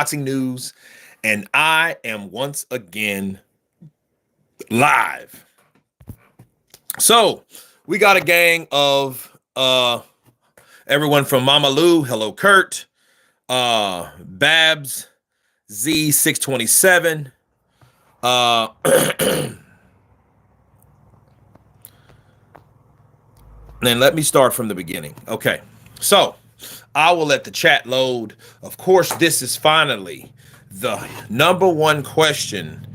boxing news, and I am once again live. So we got a gang of everyone from Mama Lou, hello Kurt, Babs, Z627, and let me start from the beginning. Okay, so I will let the chat load. Of course, this is finally the number one question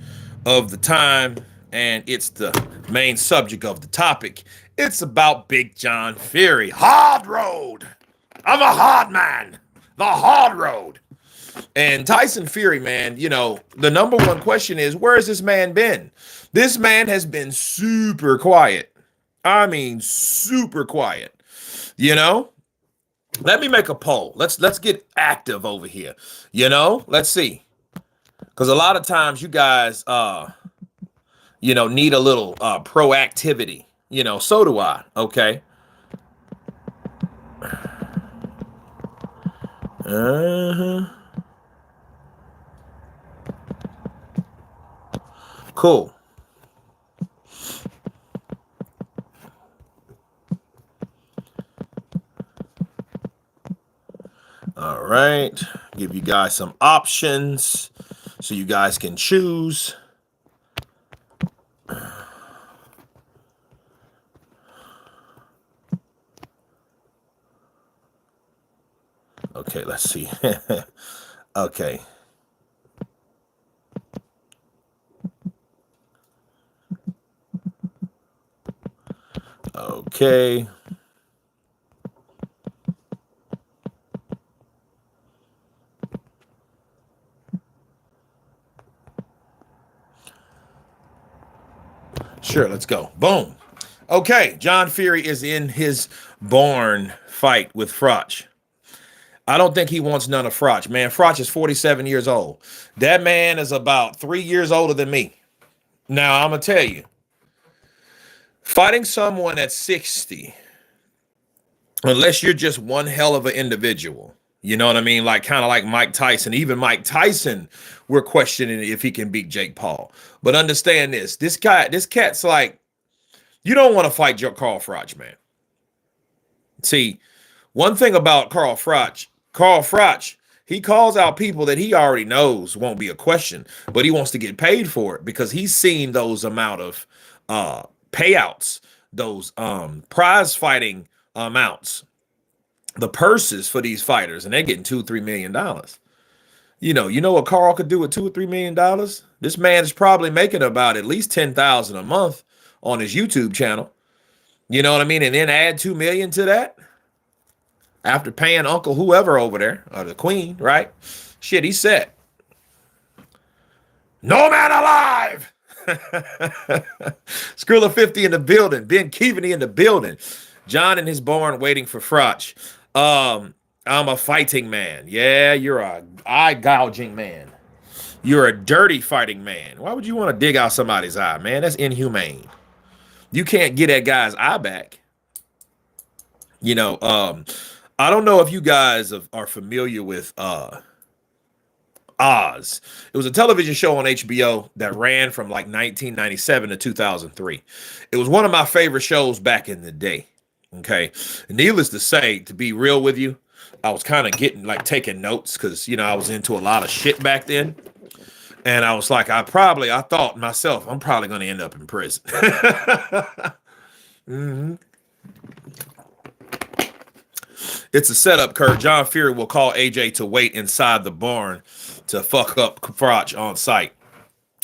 of the time, and it's the main subject of the topic. It's about Big John Fury. Hard road. I'm a hard man. The hard road. And Tyson Fury, man, you know, the number one question is, where has this man been? This man has been super quiet. I mean, super quiet. You know? Let me make a poll. Let's get active over here. You know? Let's see. Because a lot of times you guys need a little proactivity. You know, so do I. Okay. Cool. All right. Give you guys some options so you guys can choose. Okay, let's see. Okay. Okay. Sure, let's go. Boom. Okay, John Fury is in his barn fight with Froch. I don't think he wants none of Froch. Man, Froch is 47 years old. That man is about 3 years older than me. Now, I'm going to tell you, fighting someone at 60, unless you're just one hell of an individual, you know what I mean? Like kind of like Mike Tyson. Even Mike Tyson, we're questioning if he can beat Jake Paul. But understand this. This cat's like, you don't want to fight Carl Froch, man. See, one thing about Carl Froch, he calls out people that he already knows won't be a question, but he wants to get paid for it because he's seen those amount of payouts, those prize fighting amounts, the purses for these fighters, and they're getting $2-3 million. You know what Carl could do with $2 or $3 million? This man is probably making about at least $10,000 a month on his YouTube channel. You know what I mean? And then add 2 million to that after paying Uncle whoever over there, or the Queen, right? Shit, he's set. No man alive. Skrilla 50 in the building. Ben Keaveney in the building. John in his barn waiting for Froch. I'm a fighting man. Yeah, you're a eye gouging man. You're a dirty fighting man. Why would you want to dig out somebody's eye, man? That's inhumane. You can't get that guy's eye back. You know, I don't know if you guys are familiar with Oz. It was a television show on HBO that ran from like 1997 to 2003. It was one of my favorite shows back in the day. Okay. Needless to say, to be real with you, I was kind of taking notes because, you know, I was into a lot of shit back then. And I was like, I thought myself, I'm probably going to end up in prison. Mm-hmm. It's a setup, Kurt. John Fury will call AJ to wait inside the barn to fuck up Froch on sight.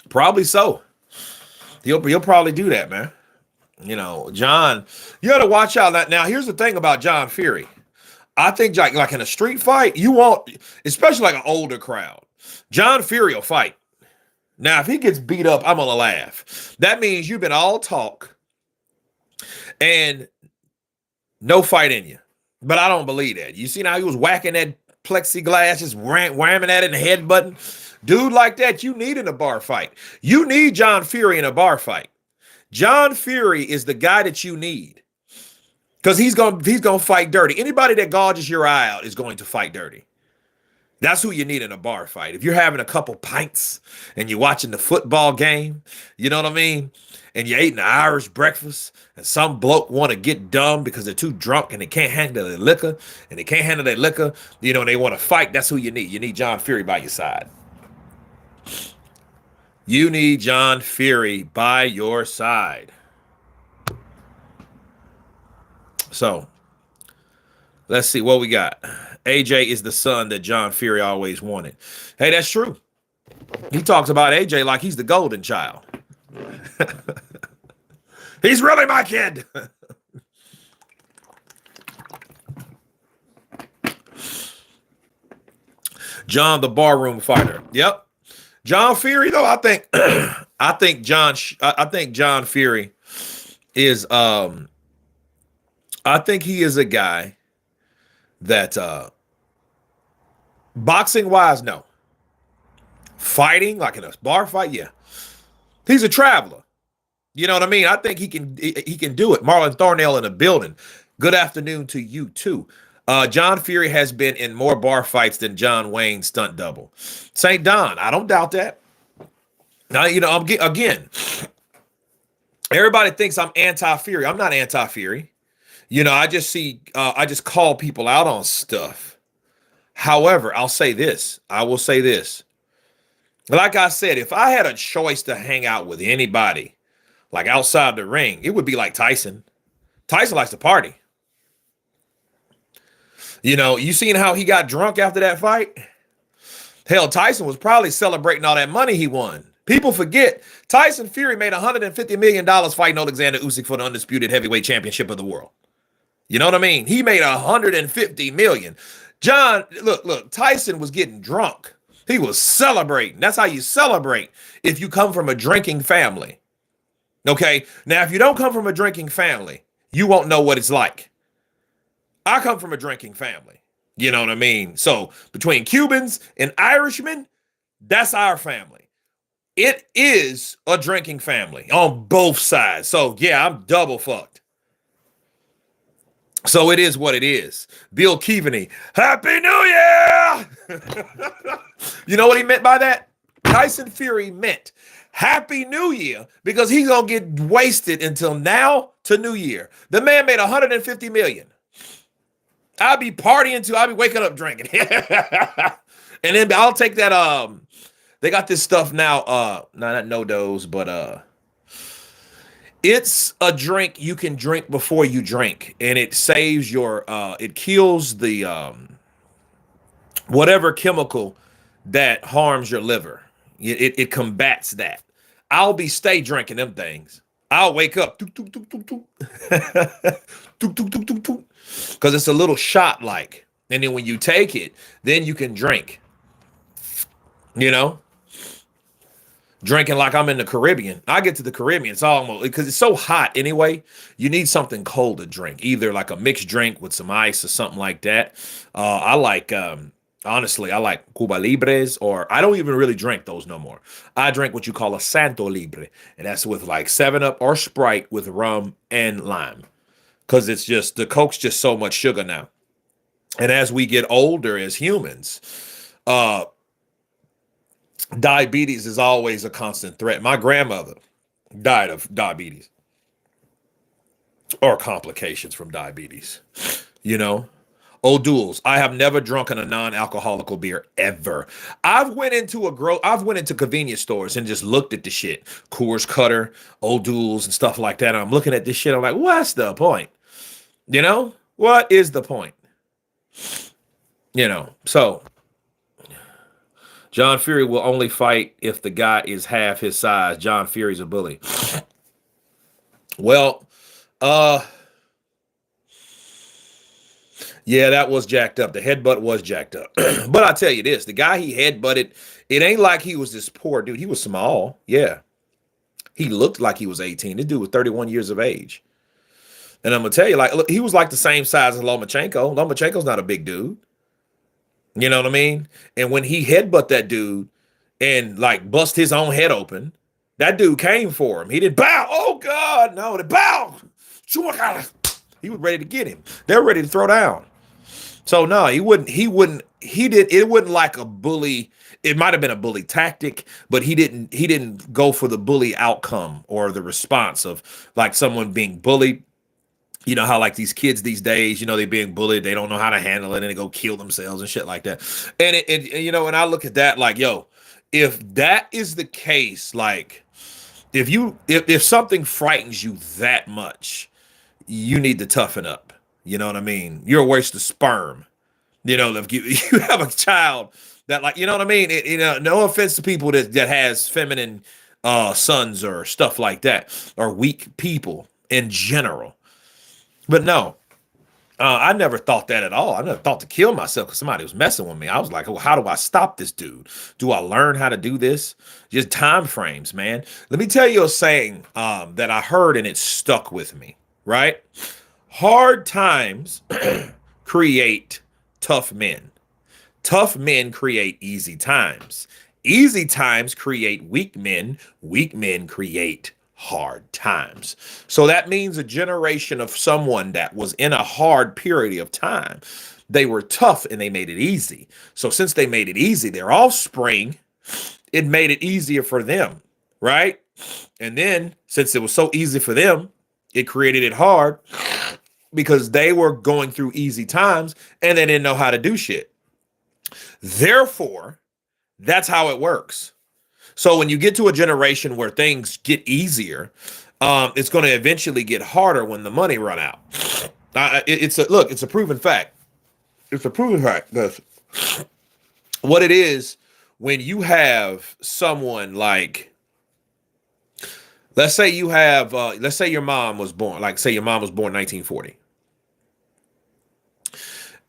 Probably so. He'll probably do that, man. You know, John, you got to watch out. Now, here's the thing about John Fury. I think like in a street fight, you want, especially like an older crowd, John Fury will fight. Now, if he gets beat up, I'm going to laugh. That means you've been all talk and no fight in you. But I don't believe that. You see how he was whacking that plexiglass, just whamming at it and headbutting? Dude like that, you need in a bar fight. You need John Fury in a bar fight. John Fury is the guy that you need because he's gonna fight dirty. Anybody that gouges your eye out is going to fight dirty. That's who you need in a bar fight. If you're having a couple pints and you're watching the football game, you know what I mean? And you ate an Irish breakfast and some bloke want to get dumb because they're too drunk and they can't handle their liquor and they can't handle their liquor, you know, and they want to fight. That's who you need. You need John Fury by your side. You need John Fury by your side. So let's see what we got. AJ is the son that John Fury always wanted. Hey, that's true. He talks about AJ like he's the golden child. He's really my kid. John, the barroom fighter. Yep. John Fury, though, I think I think John Fury is I think he is a guy that boxing wise, no. Fighting, like in a bar fight, yeah. He's a traveler. You know what I mean? I think he can do it. Marlon Thornell in the building. Good afternoon to you too. John Fury has been in more bar fights than John Wayne stunt double. St. Don, I don't doubt that. Now, you know, again, everybody thinks I'm anti-Fury. I'm not anti-Fury. You know, I just call people out on stuff. However, I'll say this. I will say this. Like I said, if I had a choice to hang out with anybody, like outside the ring, it would be like Tyson. Tyson likes to party. You know, you seen how he got drunk after that fight? Hell, Tyson was probably celebrating all that money he won. People forget Tyson Fury made $150 million fighting Alexander Usyk for the undisputed heavyweight championship of the world. You know what I mean? He made $150 million. John, look, Tyson was getting drunk. He was celebrating. That's how you celebrate if you come from a drinking family. Okay? Now, if you don't come from a drinking family, you won't know what it's like. I come from a drinking family. You know what I mean? So between Cubans and Irishmen, that's our family. It is a drinking family on both sides. So yeah, I'm double fucked. So it is what it is. Bill Keaveney, Happy New Year! You know what he meant by that? Tyson Fury meant Happy New Year because he's going to get wasted until now to New Year. The man made $150 million. I'll be partying too. I'll be waking up drinking. And then I'll take that. They got this stuff now. Not no-dos, but it's a drink you can drink before you drink, and it saves your it kills the whatever chemical that harms your liver. It combats that. I'll be stay drinking them things. I'll wake up because it's a little shot like, and then when you take it, then you can drink. You know, drinking like I'm in the Caribbean. I get to the Caribbean, it's almost because it's so hot anyway. You need something cold to drink, either like a mixed drink with some ice or something like that. I like honestly, I like Cuba Libres, or I don't even really drink those no more. I drink what you call a Santo Libre, and that's with like 7-Up or Sprite with rum and lime. Because it's just, the Coke's just so much sugar now. And as we get older as humans, diabetes is always a constant threat. My grandmother died of diabetes or complications from diabetes, you know. O'Doul's, I have never drunken a non-alcoholic beer ever. I've went into convenience stores and just looked at the shit. Coors Cutter, O'Doul's and stuff like that. And I'm looking at this shit. I'm like, what's the point? You know, what is the point? You know, so John Fury will only fight if the guy is half his size. John Fury's a bully. Well, yeah, that was jacked up. The headbutt was jacked up. But I tell you this, the guy he headbutted, it ain't like he was this poor dude. He was small. Yeah. He looked like he was 18. This dude was 31 years of age. And I'm going to tell you, like, look, he was like the same size as Lomachenko. Lomachenko's not a big dude. You know what I mean? And when he headbutt that dude and like bust his own head open, that dude came for him. He didn't bow. Oh God, no, the bow. He was ready to get him. They're ready to throw down. So no, he wouldn't it wasn't like a bully. It might have been a bully tactic, but he didn't go for the bully outcome or the response of like someone being bullied. You know how like these kids these days, they're being bullied, they don't know how to handle it, and they go kill themselves and shit like that. And I look at that like, yo, if that is the case, like if something frightens you that much, you need to toughen up. You know what I mean? You're a waste of sperm. If you have a child that, like, you know what I mean? No offense to people that has feminine sons or stuff like that, or weak people in general. But no, I never thought that at all. I never thought to kill myself because somebody was messing with me. I was like, well, how do I stop this dude? Do I learn how to do this? Just time frames, man. Let me tell you a saying that I heard and it stuck with me, right? Hard times create tough men. Tough men create easy times. Easy times create weak men. Weak men create hard times. So that means a generation of someone that was in a hard period of time, they were tough and they made it easy. So since they made it easy, their offspring, it made it easier for them, right? And then since it was so easy for them, it created it hard because they were going through easy times and they didn't know how to do shit. Therefore, that's how it works. So when you get to a generation where things get easier, it's going to eventually get harder when the money run out. It's a proven fact. It's a proven fact. That's what it is when you have someone like, let's say your mom was born, like say your mom was born 1940.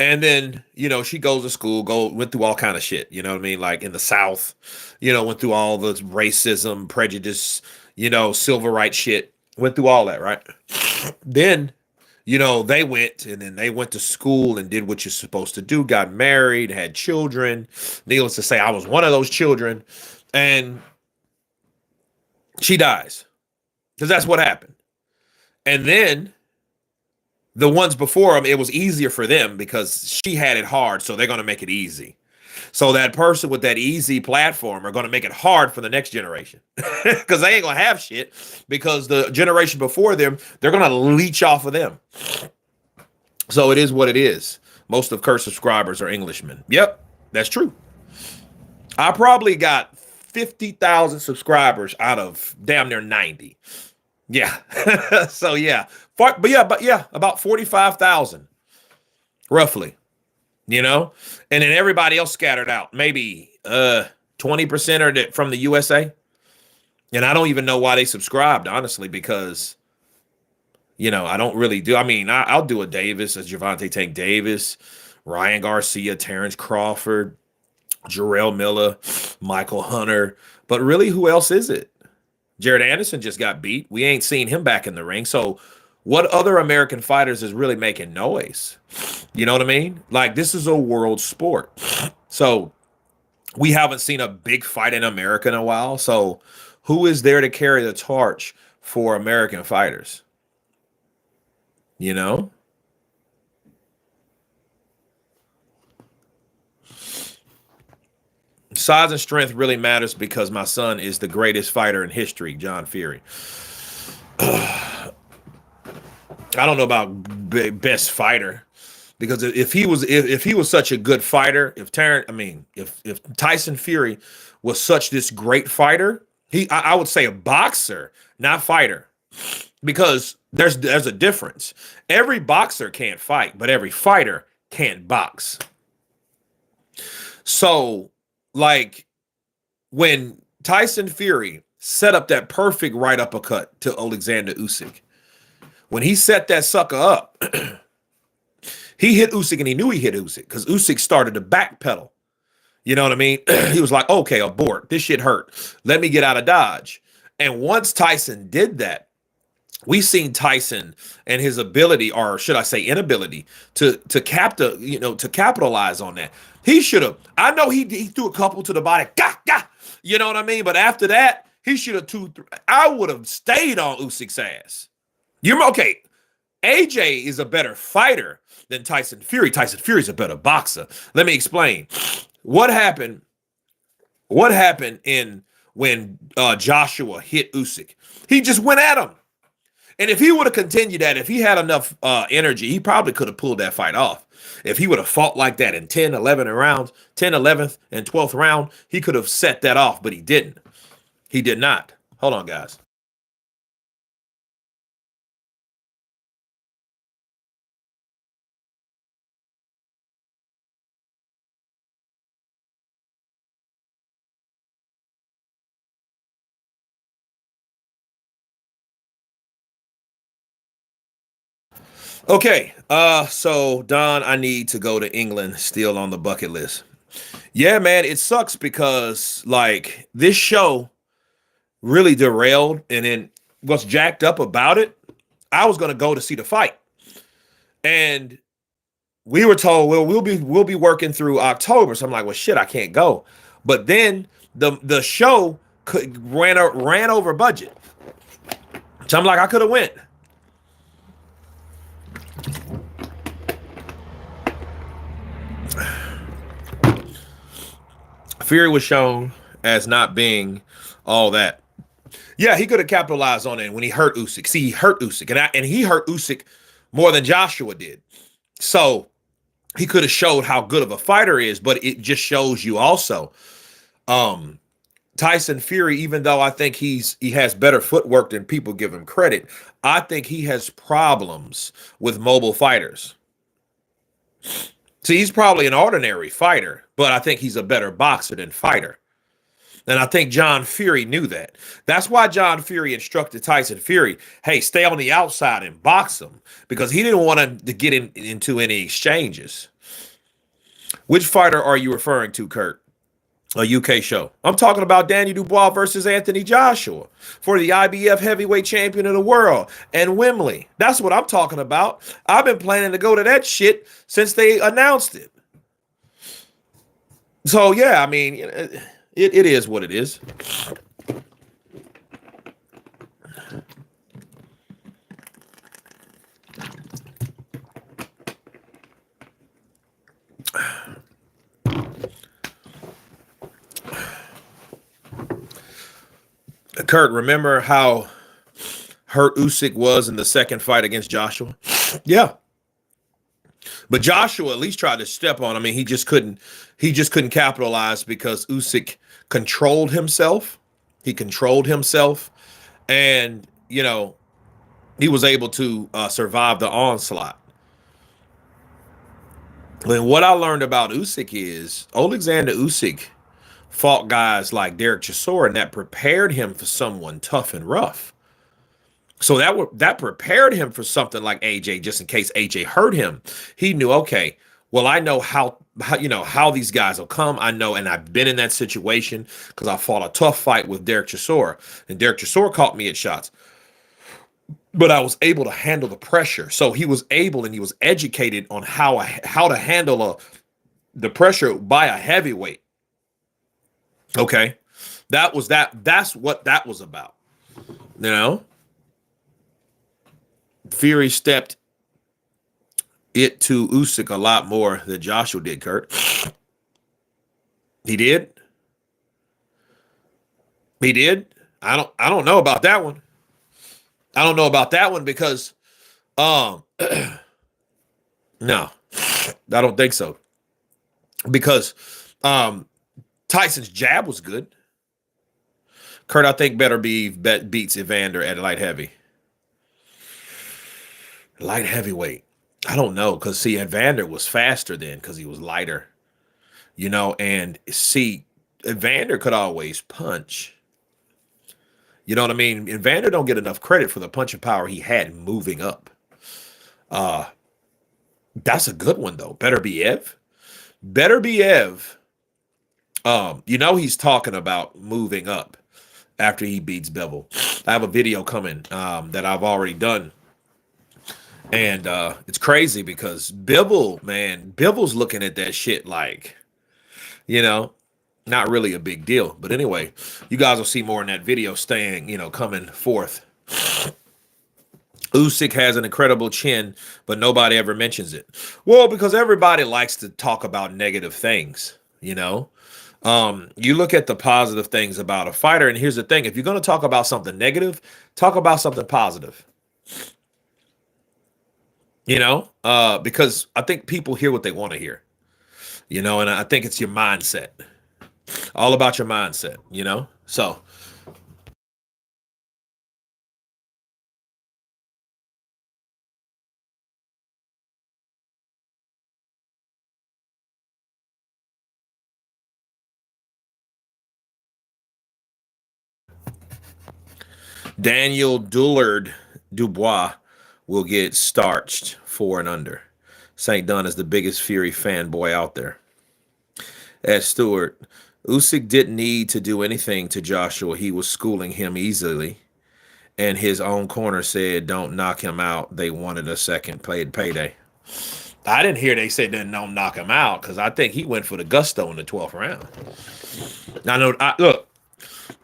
And then, she goes to school, went through all kind of shit, you know what I mean? Like in the South, went through all the racism, prejudice, civil rights shit, went through all that, right? Then, they went to school and did what you're supposed to do, got married, had children. Needless to say, I was one of those children. And she dies because that's what happened. And then the ones before them, it was easier for them because she had it hard, so they're going to make it easy. So that person with that easy platform are going to make it hard for the next generation because they ain't going to have shit because the generation before them, they're going to leech off of them. So it is what it is. Most of Kurt's subscribers are Englishmen. Yep, that's true. I probably got 50,000 subscribers out of damn near 90. Yeah. So yeah. But yeah, about 45,000 roughly, and then everybody else scattered out. Maybe 20% are from the USA. And I don't even know why they subscribed, honestly, because, I don't really do. I mean, I'll do a Davis, a Gervonta Tank Davis, Ryan Garcia, Terrence Crawford, Jarrell Miller, Michael Hunter. But really, who else is it? Jared Anderson just got beat. We ain't seen him back in the ring. So what other American fighters is really making noise? You know what I mean? Like, this is a world sport. So we haven't seen a big fight in America in a while. So who is there to carry the torch for American fighters? Size and strength really matters because my son is the greatest fighter in history, John Fury. I don't know about best fighter because if he was such a good fighter, if Tyson Fury was such this great fighter, I would say a boxer, not fighter, because there's a difference. Every boxer can't fight, but every fighter can't box. So, like, when Tyson Fury set up that perfect right uppercut to Alexander Usyk, when he set that sucker up, he hit Usyk and he knew he hit Usyk because Usyk started to backpedal. You know what I mean? He was like, okay, abort. This shit hurt. Let me get out of Dodge. And once Tyson did that, we seen Tyson and his ability, or should I say inability, to capitalize on that. He should have. I know he threw a couple to the body. Gah, gah, you know what I mean? But after that, he should have I would have stayed on Usyk's ass. You're okay. AJ is a better fighter than Tyson Fury. Tyson Fury is a better boxer. Let me explain. What happened? What happened in when Joshua hit Usyk? He just went at him. And if he would have continued that, if he had enough energy, he probably could have pulled that fight off. If he would have fought like that in 10, 11 rounds, 10, 11th, and 12th round, he could have set that off, but he didn't. He did not. Hold on, guys. Okay, so Don, I need to go to England, still on the bucket list. Yeah, man, it sucks because like this show really derailed, and then what's jacked up about it, I was gonna go to see the fight. And we were told, well, we'll be working through October. So I'm like, well, shit, I can't go. But then the show ran over budget. So I'm like, I could have went. Fury was shown as not being all that. Yeah, he could have capitalized on it when he hurt Usyk. See, he hurt Usyk, and he hurt Usyk more than Joshua did. So he could have showed how good of a fighter is, but it just shows you also. Tyson Fury, even though I think he has better footwork than people give him credit, I think he has problems with mobile fighters. See, he's probably an ordinary fighter, but I think he's a better boxer than fighter. And I think John Fury knew that. That's why John Fury instructed Tyson Fury, hey, stay on the outside and box him, because he didn't want him to get into any exchanges. Which fighter are you referring to, Kurt? A UK show. I'm talking about Danny Dubois versus Anthony Joshua for the IBF heavyweight champion of the world and Wembley. That's what I'm talking about. I've been planning to go to that shit since they announced it. So, yeah, I mean, it is what it is. Kurt, remember how hurt Usyk was in the second fight against Joshua? Yeah. But Joshua at least tried to step on him. I mean, he just couldn't capitalize because Usyk controlled himself. He controlled himself, and he was able to survive the onslaught. And what I learned about Usyk is Alexander Usyk fought guys like Derek Chisora, and that prepared him for someone tough and rough. So that prepared him for something like AJ, just in case AJ hurt him. He knew, okay, well, I know how these guys will come. I know, and I've been in that situation because I fought a tough fight with Derek Chisora, and Derek Chisora caught me at shots. But I was able to handle the pressure. So he was able, and he was educated on how to handle the pressure by a heavyweight. Okay, that's what that was about. Fury stepped it to Usyk a lot more than Joshua did, Kurt. He did. He did. I don't know about that one. I don't know about that one because no, I don't think so. Because Tyson's jab was good. Kurt, I think Betterbiev beats Evander at light heavy. Light heavyweight. I don't know, because see, Evander was faster then because he was lighter. And see, Evander could always punch. You know what I mean? Evander don't get enough credit for the punching power he had moving up. That's a good one though. Betterbiev. He's talking about moving up after he beats Bivol. I have a video coming that I've already done. And it's crazy because Bivol's looking at that shit like, not really a big deal. But anyway, you guys will see more in that video coming forth. Usyk has an incredible chin, but nobody ever mentions it. Well, because everybody likes to talk about negative things, you know? You look at the positive things about a fighter, and here's the thing. If you're going to talk about something negative, talk about something positive, because I think people hear what they want to hear, and I think it's your mindset, all about your mindset. So Daniel Dubois will get starched 4 and under. St. Dunn is the biggest Fury fanboy out there. Ed Stewart, Usyk didn't need to do anything to Joshua. He was schooling him easily. And his own corner said, don't knock him out. They wanted a second payday. I didn't hear they said don't knock him out because I think he went for the gusto in the 12th round. I know. Look,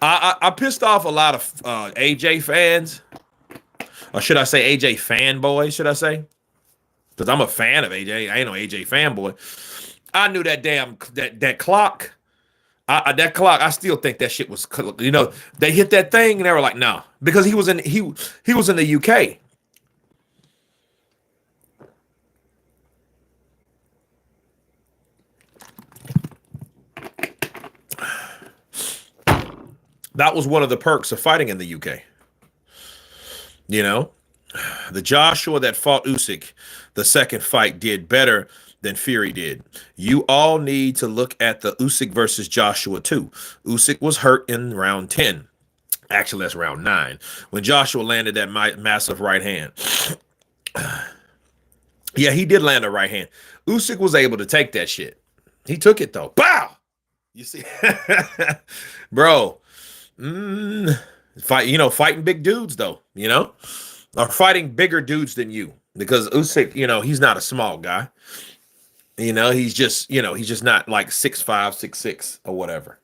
I pissed off a lot of AJ fans, or should I say AJ fanboys? Should I say? Because I'm a fan of AJ. I ain't no AJ fanboy. I knew that that clock. That clock. I still think that shit was. They hit that thing and they were like, no, because he was in the UK. That was one of the perks of fighting in the UK. The Joshua that fought Usyk, the second fight, did better than Fury did. You all need to look at the Usyk versus Joshua too. Usyk was hurt in round 10. Actually, that's round 9 when Joshua landed that massive right hand. Yeah, he did land a right hand. Usyk was able to take that shit. He took it though. Bow. You see, bro. Fighting big dudes though. Or fighting bigger dudes than you, because Usyk, he's not a small guy. He's just not like 6'5", 6'6", or whatever.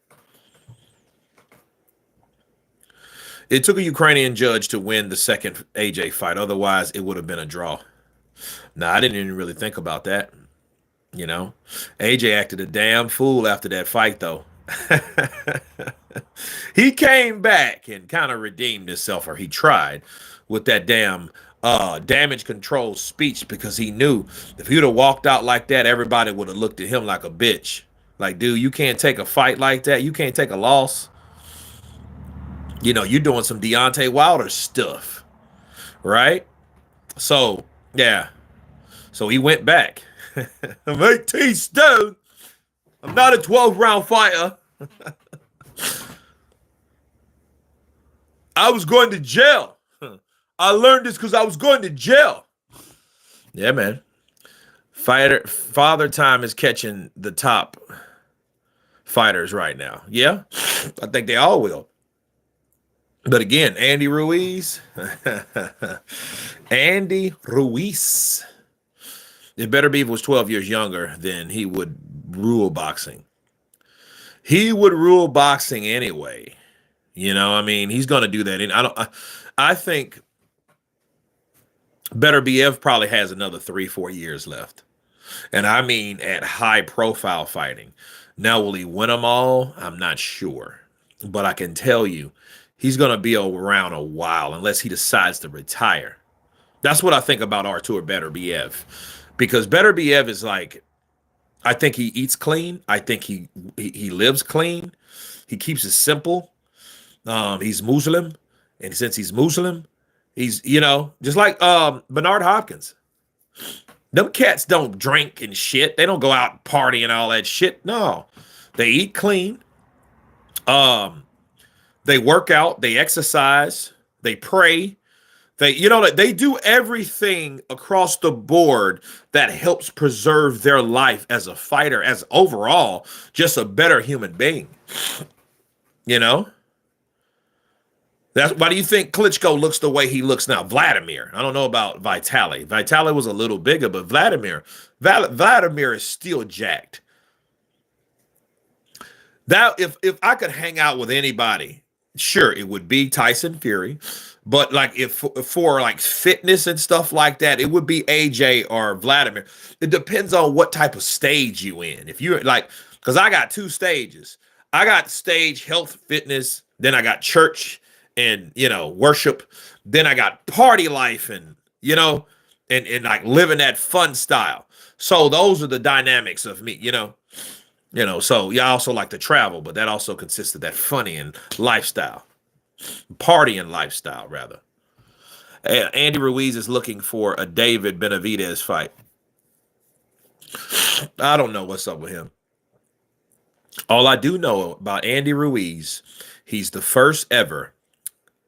It took a Ukrainian judge to win the second AJ fight. Otherwise, it would have been a draw. Now, I didn't even really think about that. AJ acted a damn fool after that fight, though. He came back and kind of redeemed himself, or he tried, with that damn damage control speech, because he knew if he'd have walked out like that, everybody would have looked at him like a bitch. Like, dude, you can't take a fight like that. You can't take a loss. You're doing some Deontay Wilder stuff, right? So, yeah. So he went back. I'm 18 stone. I'm not a 12-round fighter. I was going to jail. I learned this because I was going to jail. Yeah, man. Father Time is catching the top fighters right now. Yeah, I think they all will. But again, Andy Ruiz. Andy Ruiz. If Betterbiev was 12 years younger, then he would rule boxing. He would rule boxing anyway. He's going to do that. I think Betterbiev probably has another 3-4 years left. And I mean at high profile fighting. Now, will he win them all? I'm not sure. But I can tell you, he's going to be around a while unless he decides to retire. That's what I think about Artur Betterbiev. Because Betterbiev is like, I think he eats clean. I think he lives clean. He keeps it simple. He's Muslim. And since he's Muslim, he's, just like Bernard Hopkins. Them cats don't drink and shit. They don't go out partying and all that shit. No. They eat clean. They work out. They exercise. They pray. They do everything across the board that helps preserve their life as a fighter, as overall just a better human being. That's why do you think Klitschko looks the way he looks now? Vladimir. I don't know about Vitaly. Vitaly was a little bigger, but Vladimir is still jacked. That if I could hang out with anybody, sure, it would be Tyson Fury. But like if for like fitness and stuff like that, it would be AJ or Vladimir. It depends on what type of stage you in. If you're like, because I got two stages. I got stage health fitness, then I got church and worship, then I got party life and and like living that fun style. So those are the dynamics of me. So yeah, I also like to travel, but that also consists of that funny and lifestyle, party and lifestyle rather. Andy Ruiz is looking for a David Benavidez fight. I don't know what's up with him. All I do know about Andy Ruiz, he's the first ever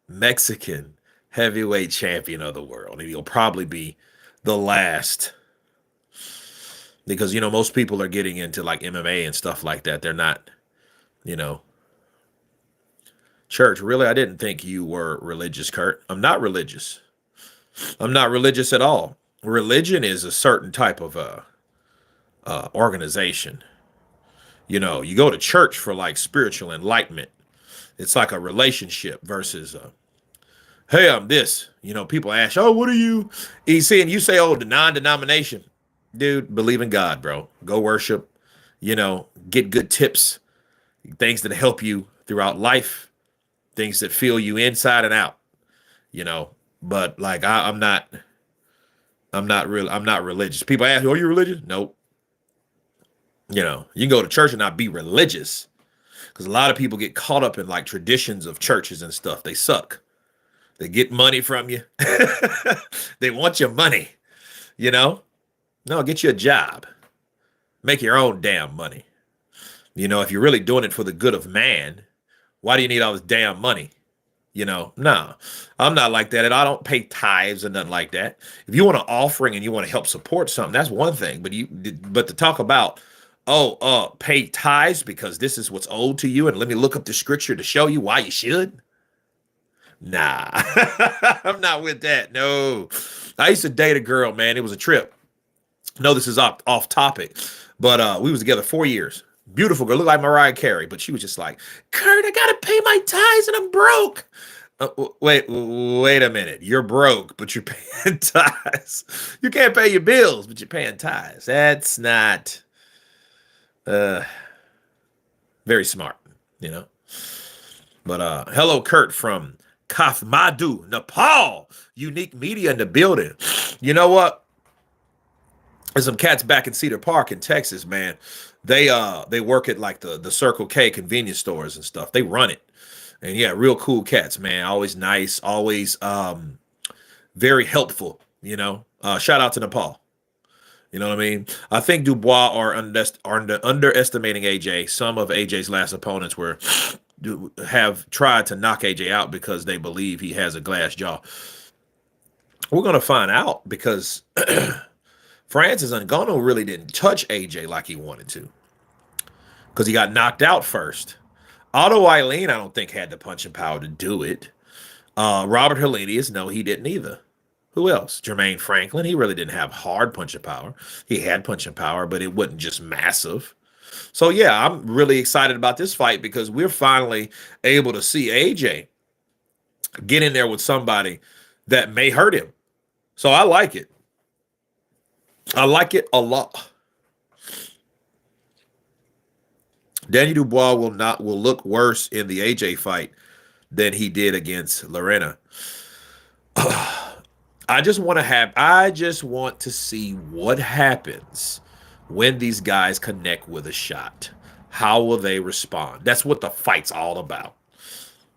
Mexican heavyweight champion of the world, and he'll probably be the last. Because most people are getting into like MMA and stuff like that. They're not, Church. Really, I didn't think you were religious, Kurt. I'm not religious. I'm not religious at all. Religion is a certain type of organization. You go to church for like spiritual enlightenment. It's like a relationship versus hey, I'm this. People ask, oh, what are you? You say, oh, the non-denomination. Dude, believe in God, bro. Go worship, get good tips, things that help you throughout life, things that fill you inside and out, But like I'm not religious. People ask, are you religious? Nope. You can go to church and not be religious. Because a lot of people get caught up in like traditions of churches and stuff. They suck. They get money from you. They want your money, No, get you a job. Make your own damn money. If you're really doing it for the good of man, why do you need all this damn money? No, I'm not like that. And I don't pay tithes or nothing like that. If you want an offering and you want to help support something, that's one thing. But to talk about, pay tithes because this is what's owed to you, and let me look up the scripture to show you why you should. Nah, I'm not with that. No, I used to date a girl, man. It was a trip. No, this is off topic, but we was together 4 years. Beautiful girl, looked like Mariah Carey, but she was just like, Kurt, I gotta pay my tithes and I'm broke. Wait a minute. You're broke, but you're paying tithes. You can't pay your bills, but you're paying tithes. That's not very smart, But hello, Kurt from Kathmandu, Nepal. Unique Media in the building. You know what? There's some cats back in Cedar Park in Texas, man. They work at like the Circle K convenience stores and stuff. They run it. And yeah, real cool cats, man. Always nice, always very helpful, Shout out to Nepal. You know what I mean? I think Dubois are underestimating AJ. Some of AJ's last opponents have tried to knock AJ out because they believe he has a glass jaw. We're going to find out because Francis Ngannou really didn't touch AJ like he wanted to because he got knocked out first. Otto Eileen, I don't think, had the punching power to do it. Robert Helenius, no, he didn't either. Who else? Jermaine Franklin, he really didn't have hard punching power. He had punching power, but it wasn't just massive. So, yeah, I'm really excited about this fight because we're finally able to see AJ get in there with somebody that may hurt him. So I like it. I like it a lot. Daniel Dubois will look worse in the AJ fight than he did against Lorena. I just want to see what happens when these guys connect with a shot. How will they respond? That's what the fight's all about.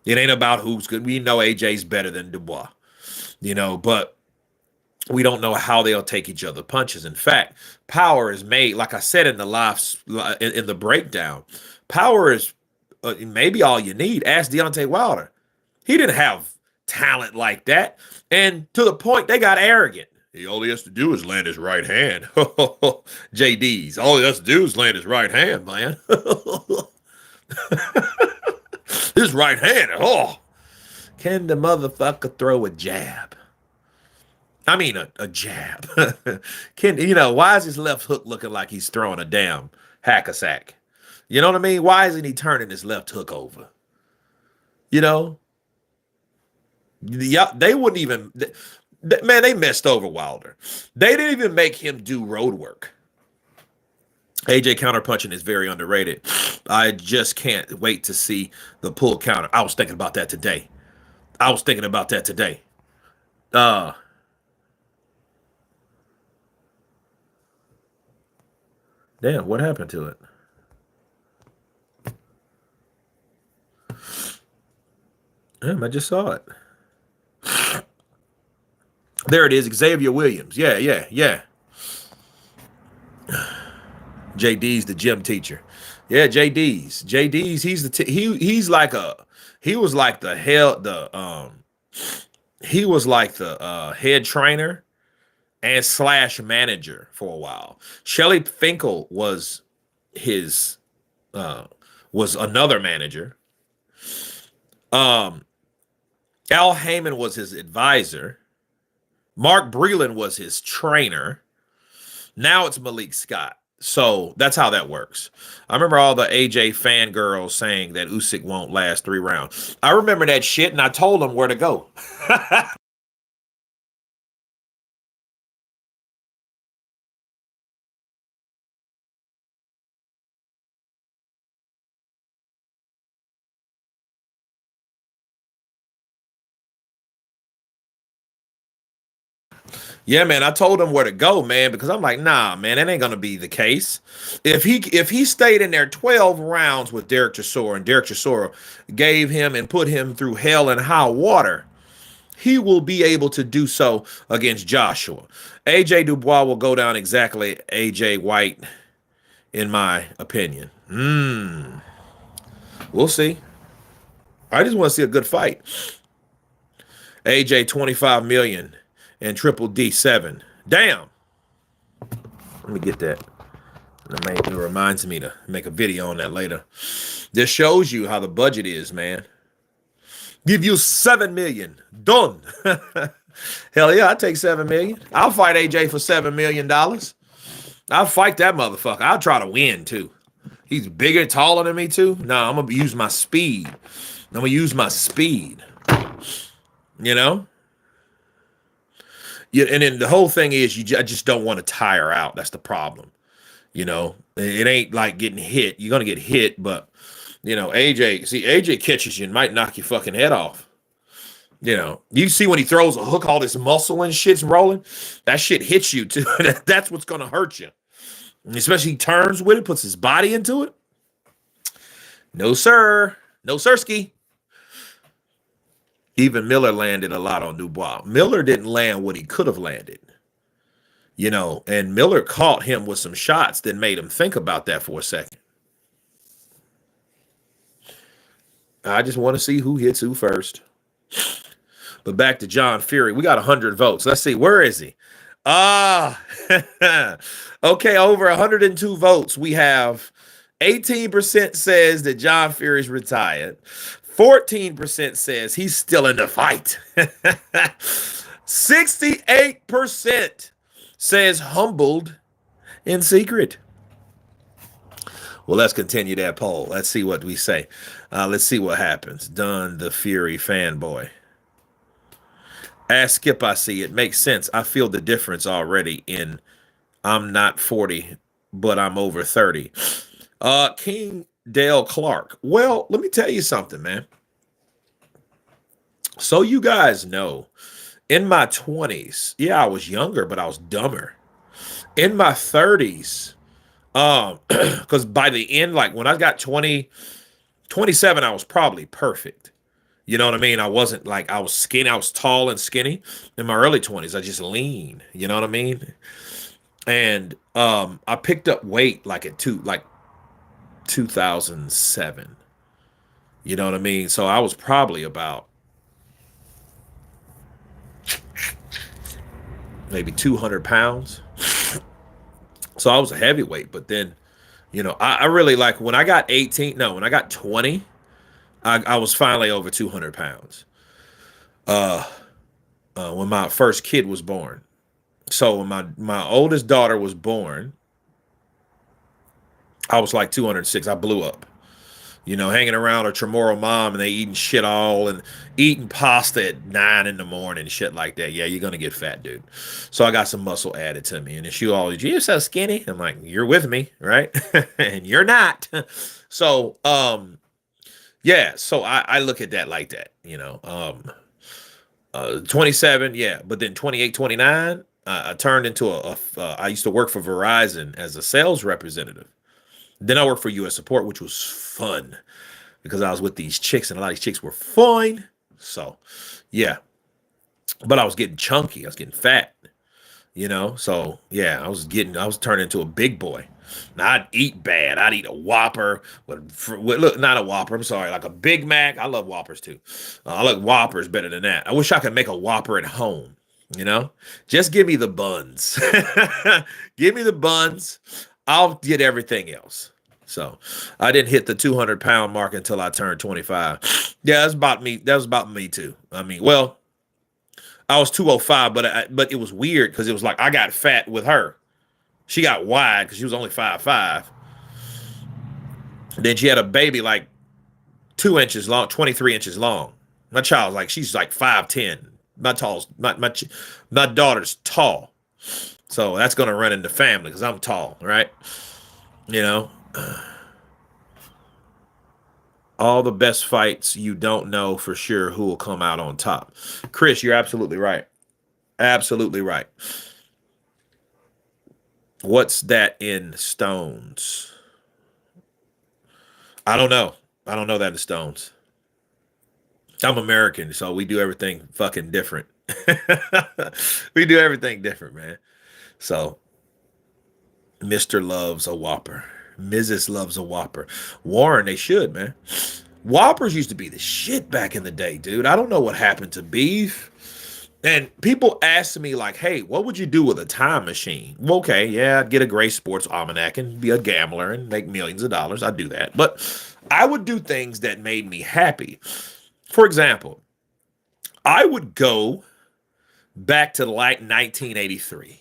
It ain't about who's good. We know AJ's better than Dubois, but we don't know how they'll take each other punches. In fact, power is made, like I said in the breakdown, power is maybe all you need. Ask Deontay Wilder. He didn't have talent like that. And to the point, they got arrogant. All he has to do is land his right hand. JD's. All he has to do is land his right hand, man. His right hand. Oh, can the motherfucker throw a jab? I mean, a jab. Why is his left hook looking like he's throwing a damn hack-a-sack? You know what I mean? Why isn't he turning his left hook over? Yeah, they wouldn't even. Man, they messed over Wilder. They didn't even make him do road work. AJ counterpunching is very underrated. I just can't wait to see the pull counter. I was thinking about that today. I was thinking about that today. Uh, Damn, what happened to it? Damn, I just saw it. There it is, Xavier Williams. Yeah, yeah, yeah. JD's the gym teacher. Yeah, JD's. He's he's like he was like the hell the he was like the head trainer and slash manager for a while. Shelly Finkel his uh was another manager. Um Al Heyman was his advisor. Mark Breland was his trainer. Now it's Malik Scott. So that's how that works. I remember all the AJ fangirls saying that Usyk won't last 3 rounds. I remember that shit, and I told them where to go. Yeah, man, I told him where to go, man, because I'm like, nah, man, that ain't gonna be the case. If he stayed in there 12 rounds with Derek Chisora, and Derek Chisora gave him and put him through hell and high water, he will be able to do so against Joshua. AJ Dubois will go down exactly AJ White, in my opinion. We'll see. I just want to see a good fight. AJ 25 million and Triple D 7. Damn. Let me get that. It reminds me to make a video on that later. This shows you how the budget is, man. Give you 7 million. Done. Hell yeah, I'd take 7 million. I'll fight AJ for $7 million. I'll fight that motherfucker. I'll try to win too. He's bigger, taller than me too. No, I'm gonna use my speed. I'm gonna use my speed. You know? Yeah, and then the whole thing is I just don't want to tire out. That's the problem. You know, it ain't like getting hit. You're gonna get hit, but AJ catches you and might knock your fucking head off. You see when he throws a hook, all this muscle and shit's rolling. That shit hits you too. That's what's gonna hurt you. And especially he turns with it, puts his body into it. No, sir. No, sirski. Even Miller landed a lot on Dubois. Miller didn't land what he could have landed. And Miller caught him with some shots that made him think about that for a second. I just want to see who hits who first. But back to John Fury. We got 100 votes. Let's see. Where is he? Okay, over 102 votes. We have 18% says that John Fury's retired. 14% says he's still in the fight. 68% says humbled in secret. Well, let's continue that poll. Let's see what we say. Let's see what happens. Done the Fury fanboy. Ask Skip, I see it. Makes sense. I feel the difference already in I'm not 40, but I'm over 30. King Dale Clark. Well, let me tell you something, man. So you guys know, in my 20s, yeah, I was younger, but I was dumber. In my 30s, because by the end, like when I got 27, I was probably perfect. You know what I mean? I wasn't like, I was skinny. I was tall and skinny. In my early 20s, I just lean. You know what I mean? And I picked up weight like 2007. You know what I mean? So I was probably about maybe 200 pounds. So I was a heavyweight. But then, I really like when I got 20, I was finally over 200 pounds. When my first kid was born. So when my oldest daughter was born, I was like 206. I blew up. hanging around a Chamorro mom and they eating shit all and eating pasta at 9 in the morning, shit like that. Yeah, you're gonna get fat, dude. So I got some muscle added to me, and then she always, you're so skinny. I'm like, you're with me, right? And you're not. So, yeah. So I look at that like that, 27, yeah, but then 28, 29, I turned into I used to work for Verizon as a sales representative. Then I worked for U.S. Support, which was fun because I was with these chicks, and a lot of these chicks were fine. So, yeah, but I was getting chunky. I was getting fat, So, yeah, I was turning into a big boy. Now, I'd eat bad. I'd eat a Whopper look, not a Whopper. I'm sorry, like a Big Mac. I love Whoppers too. I like Whoppers better than that. I wish I could make a Whopper at home. Just give me the buns. Give me the buns. I'll get everything else. So I didn't hit the 200-pound mark until I turned 25. Yeah, that's about me. That was about me too. I mean, well, I was 205, but it was weird because it was like I got fat with her. She got wide because she was only 5'5". Then she had a baby like 2 inches long, 23 inches long. My child's like, she's like 5'10". My daughter's tall. So that's gonna run in the family because I'm tall, right? You know. All the best fights, you don't know for sure who will come out on top. Chris, you're absolutely right. Absolutely right. What's that in stones? I don't know. I don't know that in stones. I'm American, so we do everything fucking different. We do everything different, man. So, Mr. loves a Whopper. Mrs. loves a Whopper. Warren, they should, man. Whoppers used to be the shit back in the day, dude. I don't know what happened to beef. And people ask me, like, hey, what would you do with a time machine? Well, okay, yeah, I'd get a gray sports almanac and be a gambler and make millions of dollars. I'd do that. But I would do things that made me happy. For example, I would go back to like 1983.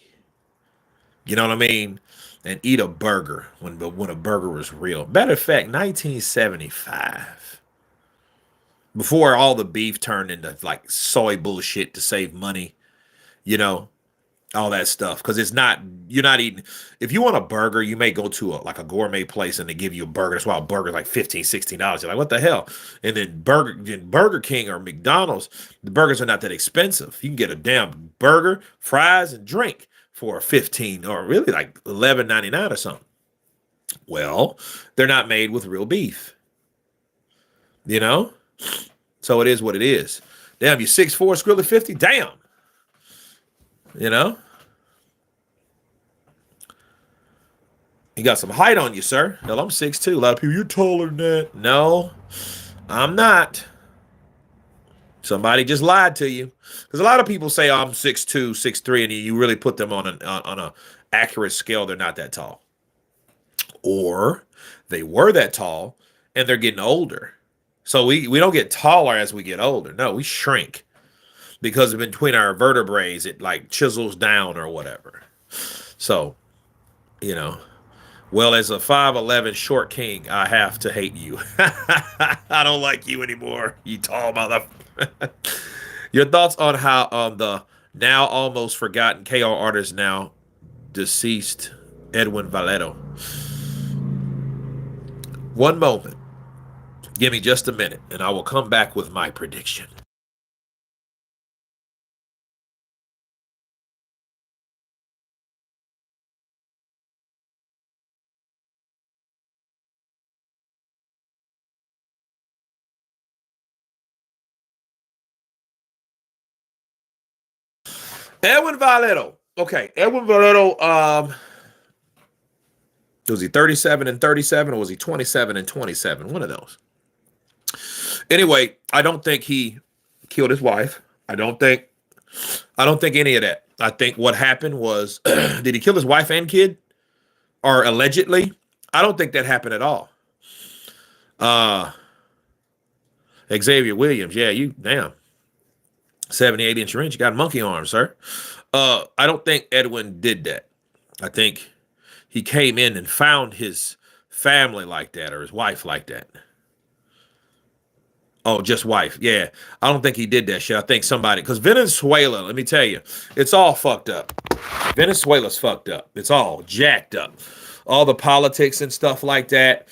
You know what I mean? And eat a burger when a burger was real. Matter of fact, 1975. Before all the beef turned into like soy bullshit to save money, you know, all that stuff. Because you're not eating. If you want a burger, you may go to like a gourmet place and they give you a burger. That's why a burger's like $15, $16. You're like, what the hell? And then Burger King or McDonald's, the burgers are not that expensive. You can get a damn burger, fries, and drink for 15 or really like 11.99 or something. Well, they're not made with real beef, you know? So it is what it is. Damn, you 6'4", Skrilla 50? Damn. You know? You got some height on you, sir. Hell, I'm 6'2". A lot of people, you're taller than that. No, I'm not. Somebody just lied to you. Because a lot of people say, oh, I'm 6'2", 6'3", and you really put them on a accurate scale, they're not that tall. Or they were that tall and they're getting older. So we don't get taller as we get older. No, we shrink because between our vertebrae, it like chisels down or whatever. So, well, as a 5'11" short king, I have to hate you. I don't like you anymore, you tall mother. Your thoughts on how the now almost forgotten KR artist, now deceased Edwin Valero. One moment. Give me just a minute, and I will come back with my prediction. Edwin Valero. Okay, Edwin Valero. Was he 37 and 37, or was he 27 and 27? One of those. Anyway, I don't think he killed his wife. I don't think any of that. I think what happened was, did he kill his wife and kid, or allegedly? I don't think that happened at all. Xavier Williams, yeah, you damn 78-inch wrench. You got monkey arms, sir. I don't think Edwin did that. I think he came in and found his family like that, or his wife like that. Oh, just wife. Yeah. I don't think he did that shit. I think somebody, because Venezuela, let me tell you, it's all fucked up. Venezuela's fucked up. It's all jacked up. All the politics and stuff like that.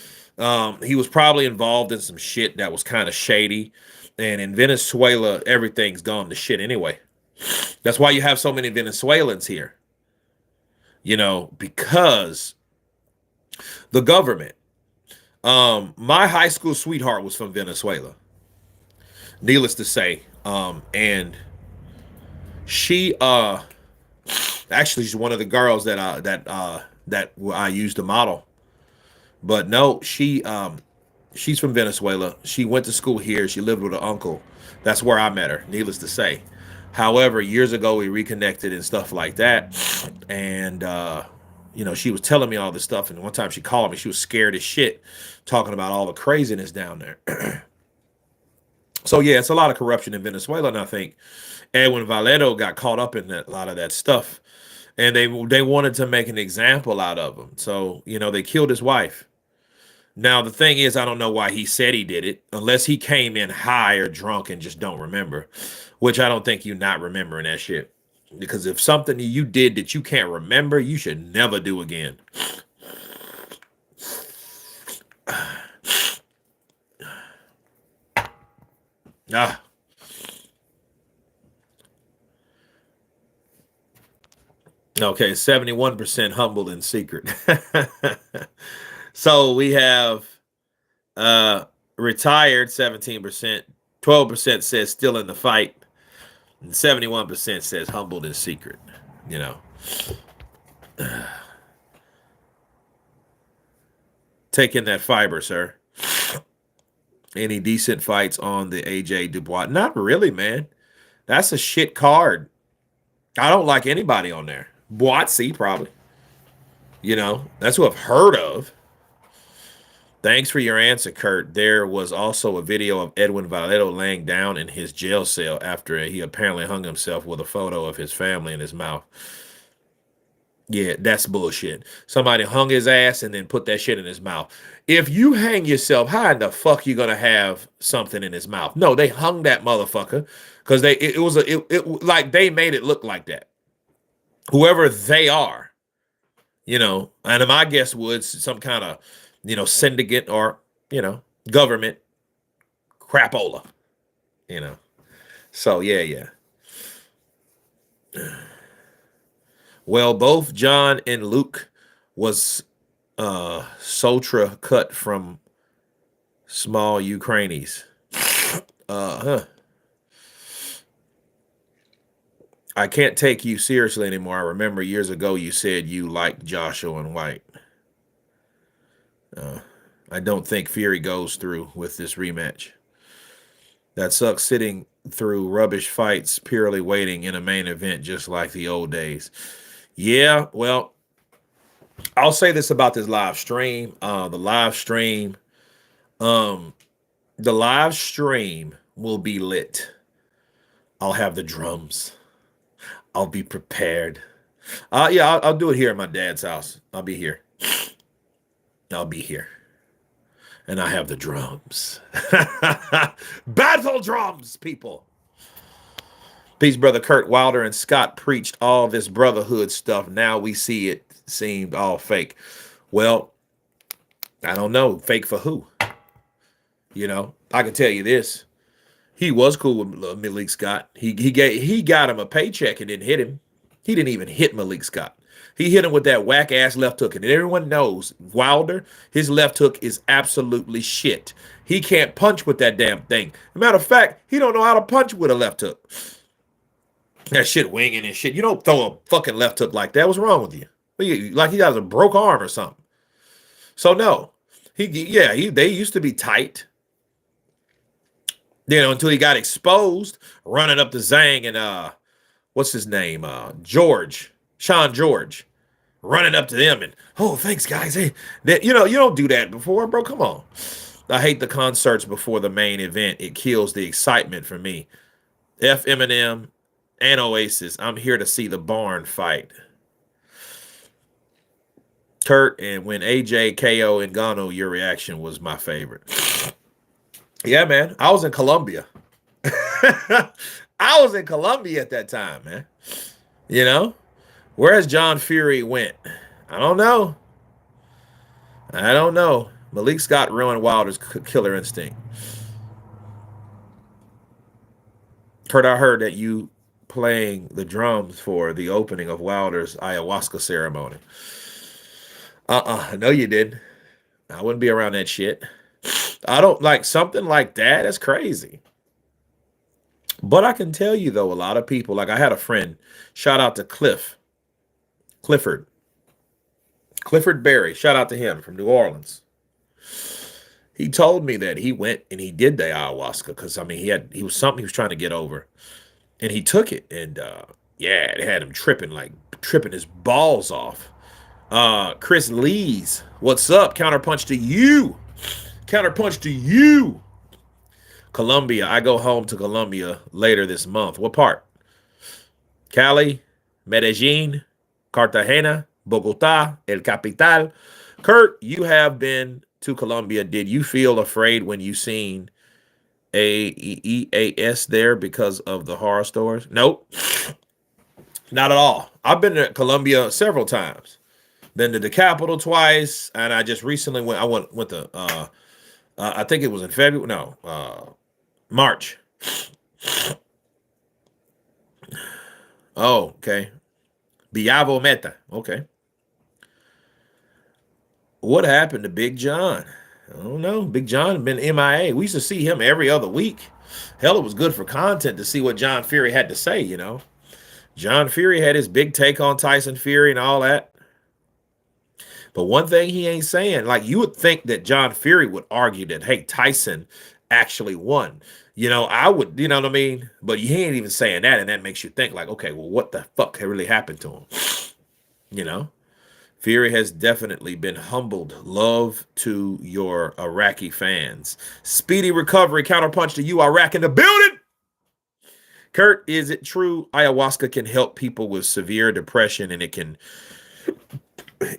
He was probably involved in some shit that was kind of shady. And in Venezuela, everything's gone to shit anyway. That's why you have so many Venezuelans here, because the government. My high school sweetheart was from Venezuela, needless to say. And she actually she's one of the girls that I used to model. But no, she's from Venezuela. She went to school here. She lived with her uncle. That's where I met her, needless to say. However, years ago we reconnected and stuff like that. And she was telling me all this stuff. And one time she called me. She was scared as shit, talking about all the craziness down there. So yeah, it's a lot of corruption in Venezuela, and I think Edwin Valero got caught up in a lot of that stuff, and they wanted to make an example out of him. So they killed his wife. Now the thing is, I don't know why he said he did it, unless he came in high or drunk and just don't remember, which I don't think you not remembering that shit. Because if something you did that you can't remember, you should never do again. Ah. Okay, 71% humbled in secret. So we have retired 17%, 12% says still in the fight, and 71% says humbled in secret. Take in that fiber, sir. Any decent fights on the AJ Dubois? Not really, man. That's a shit card. I don't like anybody on there. Boatsy, probably. That's who I've heard of. Thanks for your answer, Kurt. There was also a video of Edwin Valero laying down in his jail cell after he apparently hung himself with a photo of his family in his mouth. Yeah, that's bullshit. Somebody hung his ass and then put that shit in his mouth. If you hang yourself, how in the fuck you gonna have something in his mouth? No, they hung that motherfucker because like they made it look like that. Whoever they are, and my guess was some kind of, syndicate or, government crapola, So yeah. Well, both John and Luke was sutra cut from small Ukrainians. I can't take you seriously anymore. I remember years ago you said you liked Joshua and White. I don't think Fury goes through with this rematch. That sucks, sitting through rubbish fights, purely waiting in a main event just like the old days. Yeah, well, I'll say this about this live stream. The live stream will be lit. I'll have the drums. I'll be prepared. Yeah, I'll do it here at my dad's house. I'll be here. And I have the drums. Battle drums, people. Peace, brother Kurt. Wilder and Scott preached all this brotherhood stuff. Now we see it seemed all fake. Well, I don't know. Fake for who? I can tell you this. He was cool with Malik Scott. He got him a paycheck and didn't hit him. He didn't even hit Malik Scott. He hit him with that whack-ass left hook. And everyone knows Wilder, his left hook is absolutely shit. He can't punch with that damn thing. As a matter of fact, he don't know how to punch with a left hook. That shit winging and shit. You don't throw a fucking left hook like that. What's wrong with you? Like he has a broke arm or something. So no. They used to be tight. Until he got exposed, running up to Zhang and what's his name? Sean George, running up to them and, oh, thanks, guys. Hey, you don't do that before, bro. Come on. I hate the concerts before the main event. It kills the excitement for me. F Eminem and Oasis. I'm here to see the barn fight. Kurt, and when AJ, KO, and Gano, your reaction was my favorite. Yeah, man. I was in Colombia. I was in Colombia at that time, man. You know, whereas John Fury went, I don't know. I don't know. Malik Scott ruined Wilder's killer instinct. Kurt, I heard that you playing the drums for the opening of Wilder's ayahuasca ceremony. No, you didn't. I wouldn't be around that shit. I don't like something like that. That's crazy. But I can tell you though, a lot of people, like I had a friend, shout out to Clifford, Clifford Berry, shout out to him from New Orleans. He told me that he went and he did the ayahuasca because I mean he was something he was trying to get over, and he took it, and yeah, it had him tripping his balls off. Chris Lees, what's up? Counterpunch to you. Counterpunch to you. Colombia. I go home to Colombia later this month. What part? Cali, Medellin, Cartagena, Bogota, El Capital. Kurt, you have been to Colombia. Did you feel afraid when you seen AEAS there because of the horror stories? Nope. Not at all. I've been to Colombia several times. Been to the capital twice, and I just recently went. I went to. I think it was in February. No, March. Oh, okay. Biavo Meta. Okay. What happened to Big John? I don't know. Big John had been MIA. We used to see him every other week. Hell, it was good for content to see what John Fury had to say, you know. John Fury had his big take on Tyson Fury and all that. But one thing he ain't saying, like you would think that John Fury would argue that, hey, Tyson actually won. You know, I would, you know what I mean? But he ain't even saying that, and that makes you think like, okay, well, what the fuck really happened to him? You know? Fury has definitely been humbled. Love to your Iraqi fans. Speedy recovery. Counterpunch to you, Iraq in the building. Kurt, is it true ayahuasca can help people with severe depression, and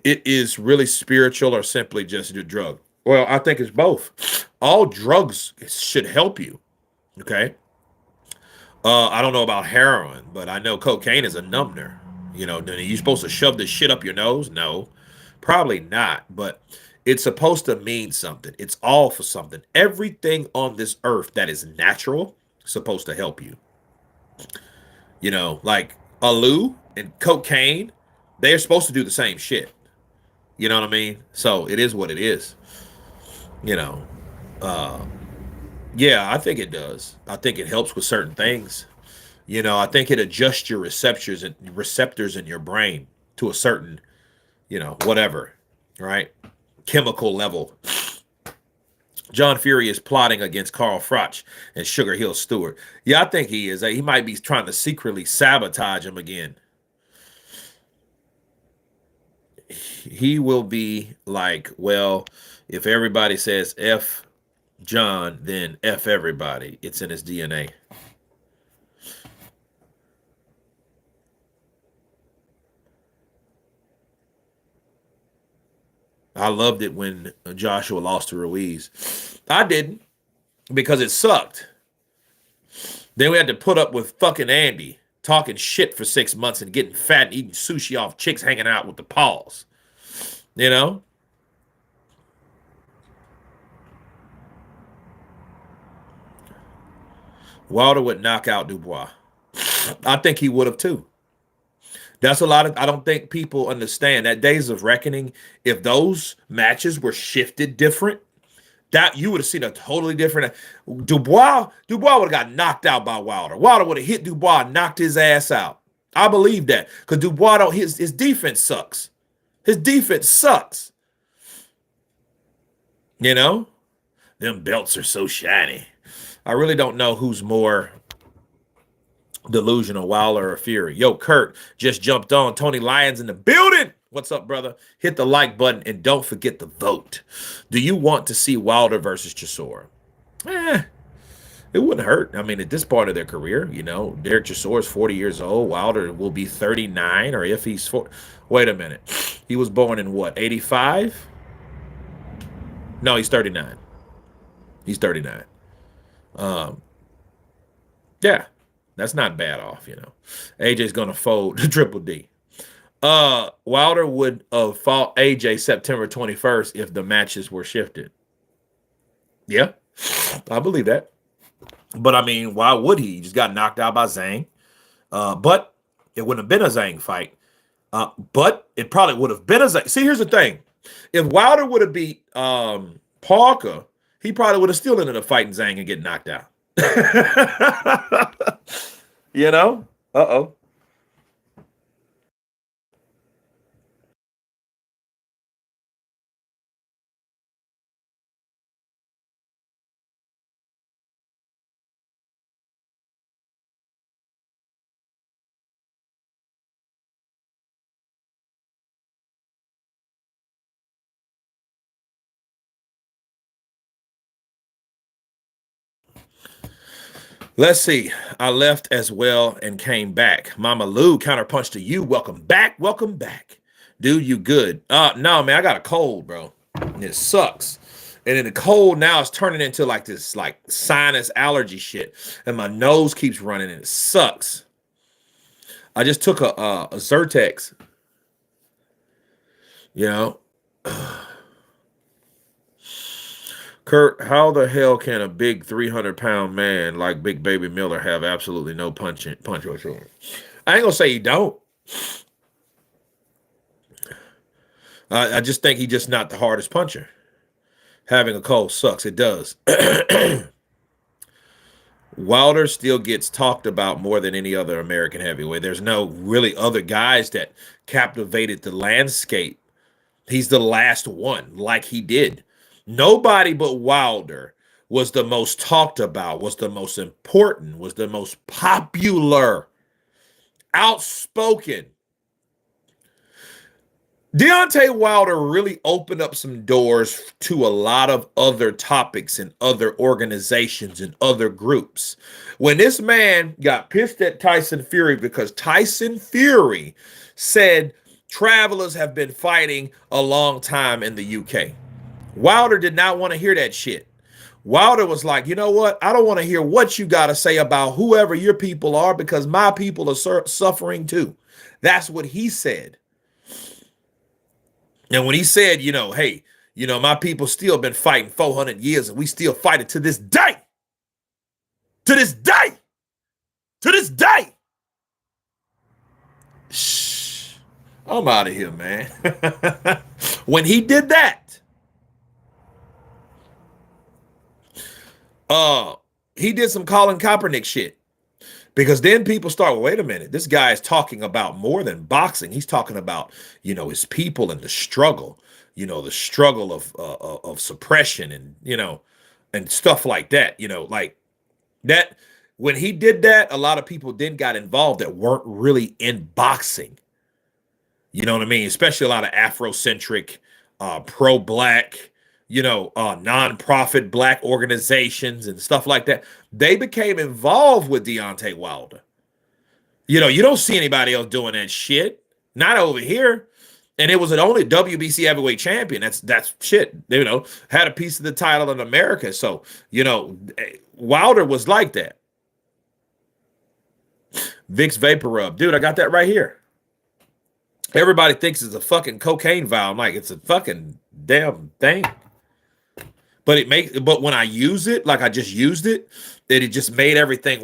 it is really spiritual or simply just a drug? Well, I think it's both. All drugs should help you. Okay. I don't know about heroin, but I know cocaine is a numbner. You know, are you supposed to shove this shit up your nose? No, probably not. But it's supposed to mean something. It's all for something. Everything on this earth that is natural is supposed to help you. You know, like Alu and cocaine, they're supposed to do the same shit. You know what I mean? So it is what it is. You know, yeah, I think it does. I think it helps with certain things. You know, I think it adjusts your receptors in your brain to a certain, you know, whatever, right? Chemical level. John Fury is plotting against Carl Froch and Sugar Hill Stewart. Yeah, I think he is. He might be trying to secretly sabotage him again. He will be like, well, if everybody says F John, then F everybody. It's in his DNA. I loved it when Joshua lost to Ruiz. I didn't, because it sucked. Then we had to put up with fucking Andy talking shit for 6 months and getting fat and eating sushi off chicks hanging out with the paws. You know? Wilder would knock out Dubois. I think he would have too. That's a lot of, I don't think people understand that Days of Reckoning, if those matches were shifted different, that you would have seen a totally different Dubois would have got knocked out by Wilder. Wilder would have hit Dubois and knocked his ass out. I believe that. Because Dubois don't, his defense sucks. His defense sucks. You know? Them belts are so shiny. I really don't know who's more delusional, Wilder or Fury. Yo, Kurt just jumped on. Tony Lyons in the building. What's up, brother? Hit the like button and don't forget to vote. Do you want to see Wilder versus Chisora? It wouldn't hurt. I mean, at this part of their career, you know, Derek Chisora is 40 years old. Wilder will be 39, or if he's 40. Wait a minute. He was born in what, 85? No, he's 39. He's 39. Um, yeah, that's not bad off, AJ's gonna fold to Triple D. Wilder would have fought AJ September 21st if the matches were shifted. Yeah, I believe that. But I mean, why would he? He just got knocked out by Zhang. But it wouldn't have been a Zhang fight. But it probably would have been a Zhang. See, here's the thing. If Wilder would have beat Parker, he probably would have still ended up fighting Zhang and getting knocked out. you know? Uh-oh. Let's see. I left as well and came back. Mama Lou counterpunched to you. Welcome back. Welcome back. Dude, you good. No, man, I got a cold, bro. And it sucks. And then the cold now is turning into like this like sinus allergy shit. And my nose keeps running and it sucks. I just took a Zyrtex. You know. Kurt, how the hell can a big 300-pound man like Big Baby Miller have absolutely no punch whatsoever? I ain't gonna say he don't. I just think he's just not the hardest puncher. Having a cold sucks. It does. Wilder still gets talked about more than any other American heavyweight. There's no really other guys that captivated the landscape. He's the last one, like he did. Nobody but Wilder was the most talked about, was the most important, was the most popular, outspoken. Deontay Wilder really opened up some doors to a lot of other topics and other organizations and other groups. When this man got pissed at Tyson Fury because Tyson Fury said travelers have been fighting a long time in the UK. Wilder did not want to hear that shit. Wilder was like, you know what? I don't want to hear what you got to say about whoever your people are because my people are suffering too. That's what he said. And when he said, hey, my people still been fighting 400 years and we still fight it to this day. To this day. To this day. Shh. I'm out of here, man. When he did that, he did some Colin Kaepernick shit. Because then people start, well, wait a minute, this guy is talking about more than boxing. He's talking about, his people and the struggle, the struggle of suppression and, and stuff like that, like that. When he did that, a lot of people then got involved that weren't really in boxing. You know what I mean? Especially a lot of Afrocentric, pro-black, non-profit black organizations and stuff like that. They became involved with Deontay Wilder. You don't see anybody else doing that shit. Not over here. And it was an only WBC heavyweight champion. That's shit. Had a piece of the title in America. So, Wilder was like that. Vicks Vapor Rub. Dude, I got that right here. Everybody thinks it's a fucking cocaine vial. I'm like, it's a fucking damn thing. But when I use it, like I just used it, it just made everything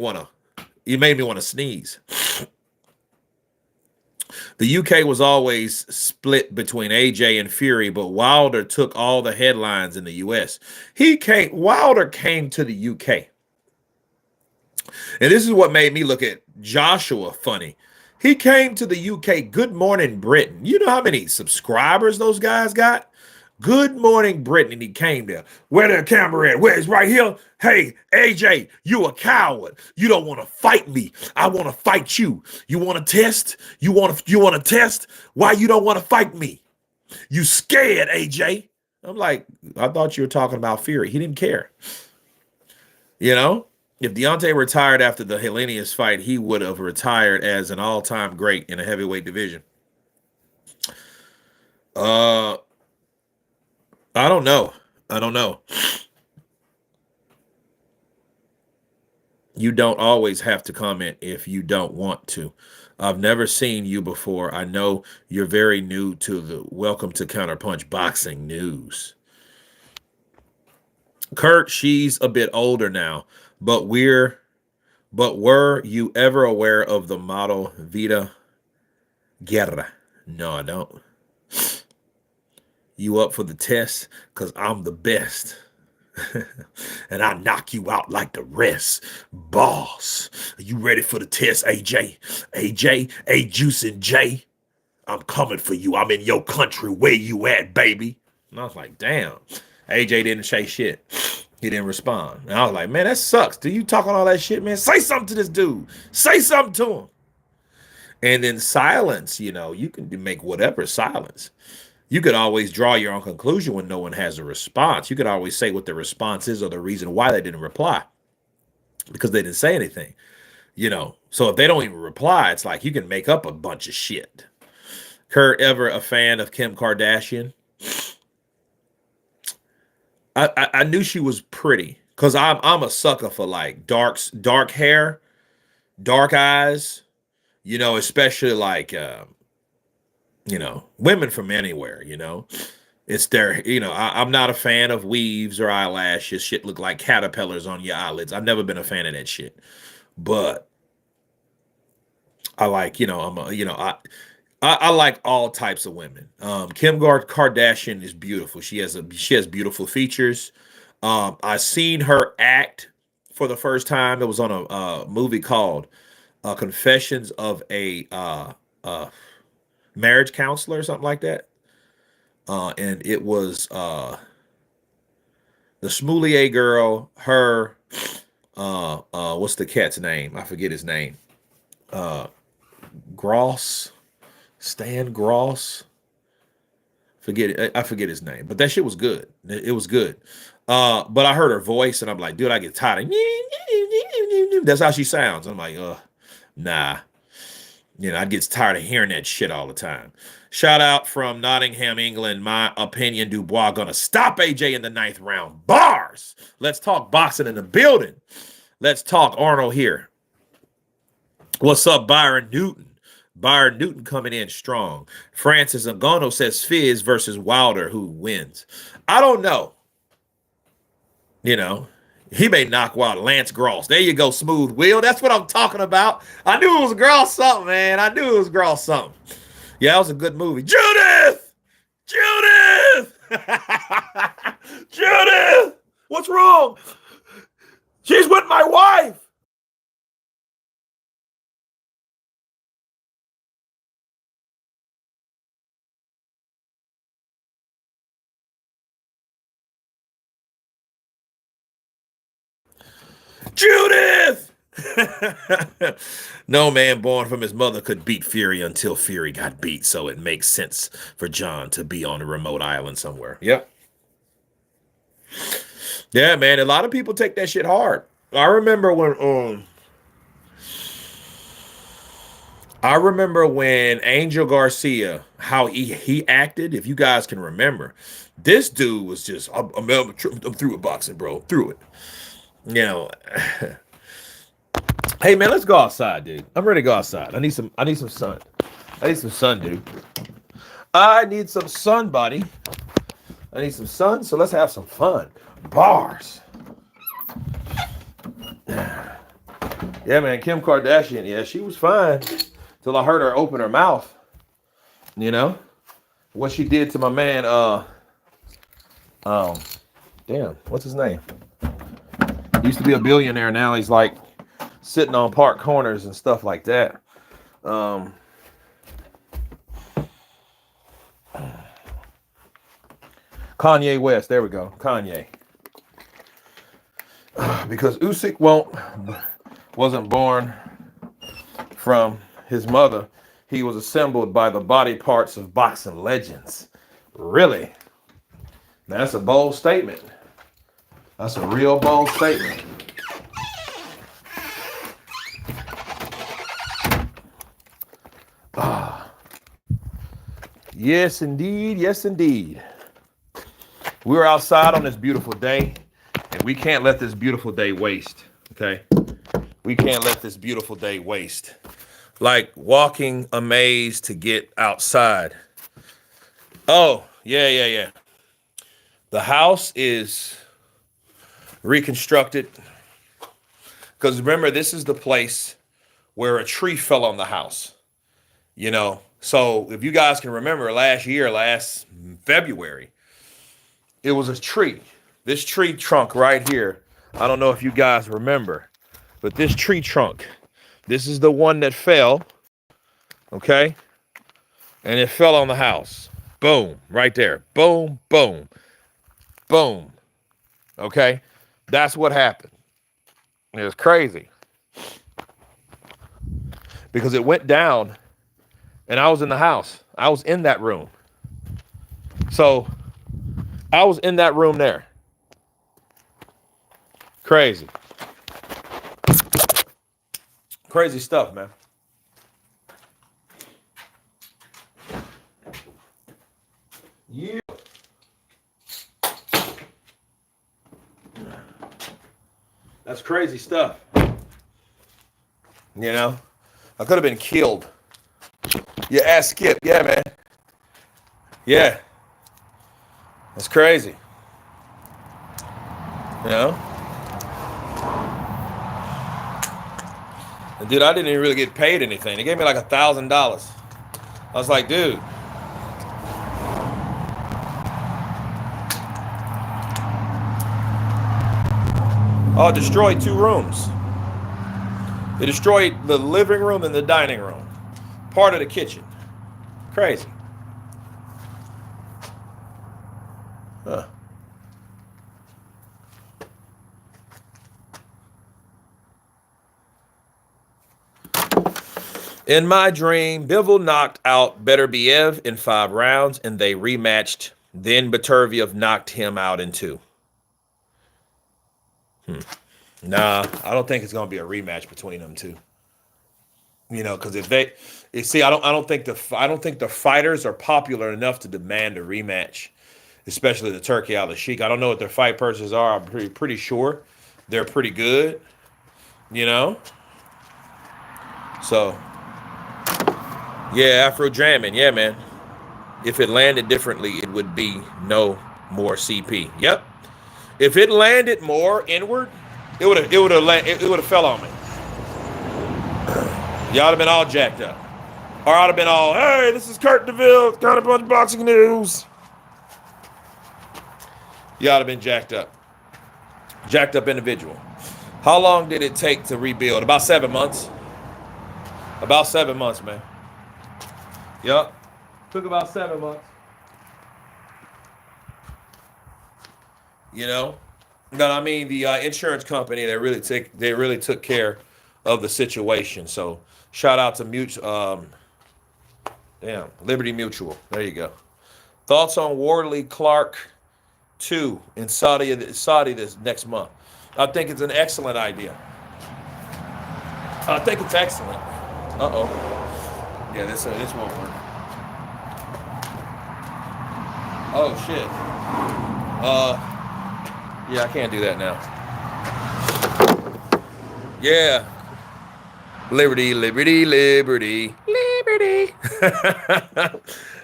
it made me want to sneeze. The UK was always split between AJ and Fury, but Wilder took all the headlines in the US. Wilder came to the UK. And this is what made me look at Joshua funny. He came to the UK. Good Morning Britain. You know how many subscribers those guys got? Good Morning Britain. And he came there. Where the camera at? Where is right here? Hey, AJ, you a coward. You don't want to fight me. I want to fight you. You want to test? You want to test? Why you don't want to fight me? You scared, AJ. I'm like, I thought you were talking about Fury. He didn't care. If Deontay retired after the Helenius fight, he would have retired as an all-time great in a heavyweight division. I don't know. You don't always have to comment if you don't want to. I've never seen you before. I know you're very new to the Welcome to Counterpunch Boxing News. Kurt, she's a bit older now, but were you ever aware of the model Vida Guerra? No, I don't. You up for the test? Because I'm the best. And I knock you out like the rest. Boss, are you ready for the test, AJ? AJ, A Juice and J. I'm coming for you. I'm in your country. Where you at, baby? And I was like, damn. AJ didn't say shit. He didn't respond. And I was like, man, that sucks. Do you talk on all that shit, man? Say something to this dude. Say something to him. And then silence, you can make whatever silence. You could always draw your own conclusion when no one has a response. You could always say what the response is or the reason why they didn't reply because they didn't say anything, So if they don't even reply, it's like you can make up a bunch of shit. Kurt, ever a fan of Kim Kardashian? I knew she was pretty because I'm a sucker for like dark hair, dark eyes, especially like women from anywhere, it's their, I'm not a fan of weaves or eyelashes. Shit look like caterpillars on your eyelids. I've never been a fan of that shit, but I like, I like all types of women. Kim Kardashian is beautiful. She has beautiful features. I seen her act for the first time. It was on a movie called Confessions of a Marriage Counselor or something like that. And it was the Smoulier girl, her, what's the cat's name? I forget his name. Stan Gross. I forget his name, but that shit was good. It was good. But I heard her voice and I'm like, dude, I get tired of that's how she sounds. I'm like, nah. I get tired of hearing that shit all the time. Shout out from Nottingham, England. My opinion, Dubois gonna stop AJ in the 9th round. Bars. Let's talk boxing in the building. Let's talk Arnold here. What's up, Byron Newton? Byron Newton coming in strong. Francis Ngannou says Fizz versus Wilder. Who wins? I don't know. He may knock out Lance Gross. There you go, Smooth Will. That's what I'm talking about. I knew it was Gross something, man. I knew it was Gross something. Yeah, that was a good movie. Judith! Judith! Judith! What's wrong? She's with my wife. Judith! No man born from his mother could beat Fury until Fury got beat, so it makes sense for John to be on a remote island somewhere. Yep. Yeah, man, a lot of people take that shit hard. I remember when Angel Garcia, how he acted, if you guys can remember. This dude was just, I'm through it boxing, bro. Through it. Hey man, let's go outside, dude. I'm ready to go outside. I need some sun. I need some sun, dude. I need some sun, buddy. I need some sun, so let's have some fun. Bars. Yeah, man, Kim Kardashian, yeah, she was fine till I heard her open her mouth. What she did to my man, damn, what's his name? He used to be a billionaire, now he's like sitting on park corners and stuff like that. Kanye West, there we go, Kanye. Because Usyk wasn't born from his mother. He was assembled by the body parts of boxing legends. Really? That's a bold statement. That's a real bold statement. Yes, indeed. Yes, indeed. We're outside on this beautiful day, and we can't let this beautiful day waste, okay? We can't let this beautiful day waste. Like walking a maze to get outside. Oh, yeah. The house is reconstructed. Because remember, this is the place where a tree fell on the house. You know, so if you guys can remember last February, it was a tree. This tree trunk right here. I don't know if you guys remember, but this tree trunk, this is the one that fell. Okay. And it fell on the house. Boom. Right there. Boom, boom, boom. Okay. That's what happened. It was crazy. Because it went down and I was in the house. I was in that room. So I was in that room there. Crazy. Crazy stuff, man. Yeah. That's crazy stuff. You know, I could have been killed. You ask Skip. Yeah, man. Yeah. That's crazy. You know? And dude, I didn't even really get paid anything. They gave me like $1,000. I was like, dude. Oh, it destroyed 2 rooms. It destroyed the living room and the dining room. Part of the kitchen. Crazy. Huh. In my dream, Bivol knocked out Betterbiev in 5 rounds and they rematched. Then Betterbiev knocked him out in 2. Nah, I don't think it's gonna be a rematch between them two. You know, because I don't think the fighters are popular enough to demand a rematch, especially the Turkey Al-Sheikh. I don't know what their fight purses are. I'm pretty sure they're pretty good. You know, so yeah, Afro jamming, yeah, man. If it landed differently, it would be no more CP. Yep. If it landed more inward, it would have fell on me. Y'all have been all jacked up. Or I'd have been all, hey, this is Kurt DeVille, got a bunch of boxing news. Y'all have been jacked up. Jacked up individual. How long did it take to rebuild? About 7 months. About 7 months, man. Yup. Took about 7 months. You know? But I mean, the insurance company, they really took care of the situation. So shout out to Liberty Mutual. There you go. Thoughts on Wardley Clark 2 in Saudi this next month? I think it's an excellent idea. I think it's excellent. Uh-oh. Yeah, this won't work. Oh, shit. Yeah, I can't do that now. Yeah. Liberty, liberty, liberty, liberty.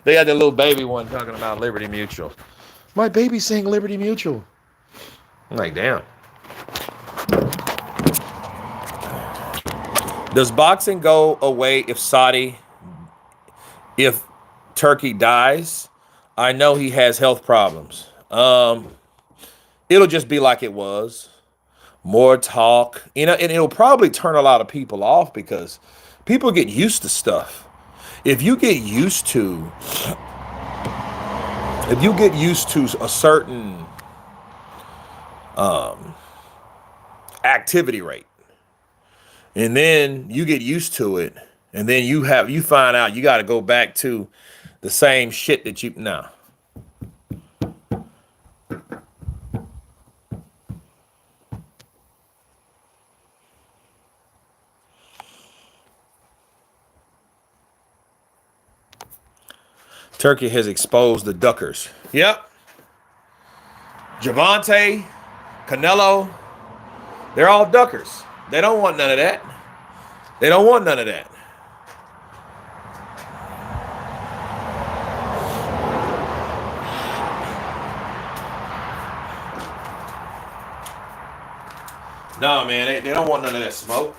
They had that little baby one talking about Liberty Mutual. My baby's saying Liberty Mutual. I'm like, damn. Does boxing go away if Turkey dies? I know he has health problems. It'll just be like it was. More talk, you know, and it'll probably turn a lot of people off because people get used to stuff. If you get used to a certain activity rate, and then you get used to it, and then you find out you got to go back to the same shit that you now. Turkey has exposed the duckers. Yep. Javante, Canelo, they're all duckers. They don't want none of that. They don't want none of that. No, man, they don't want none of that smoke.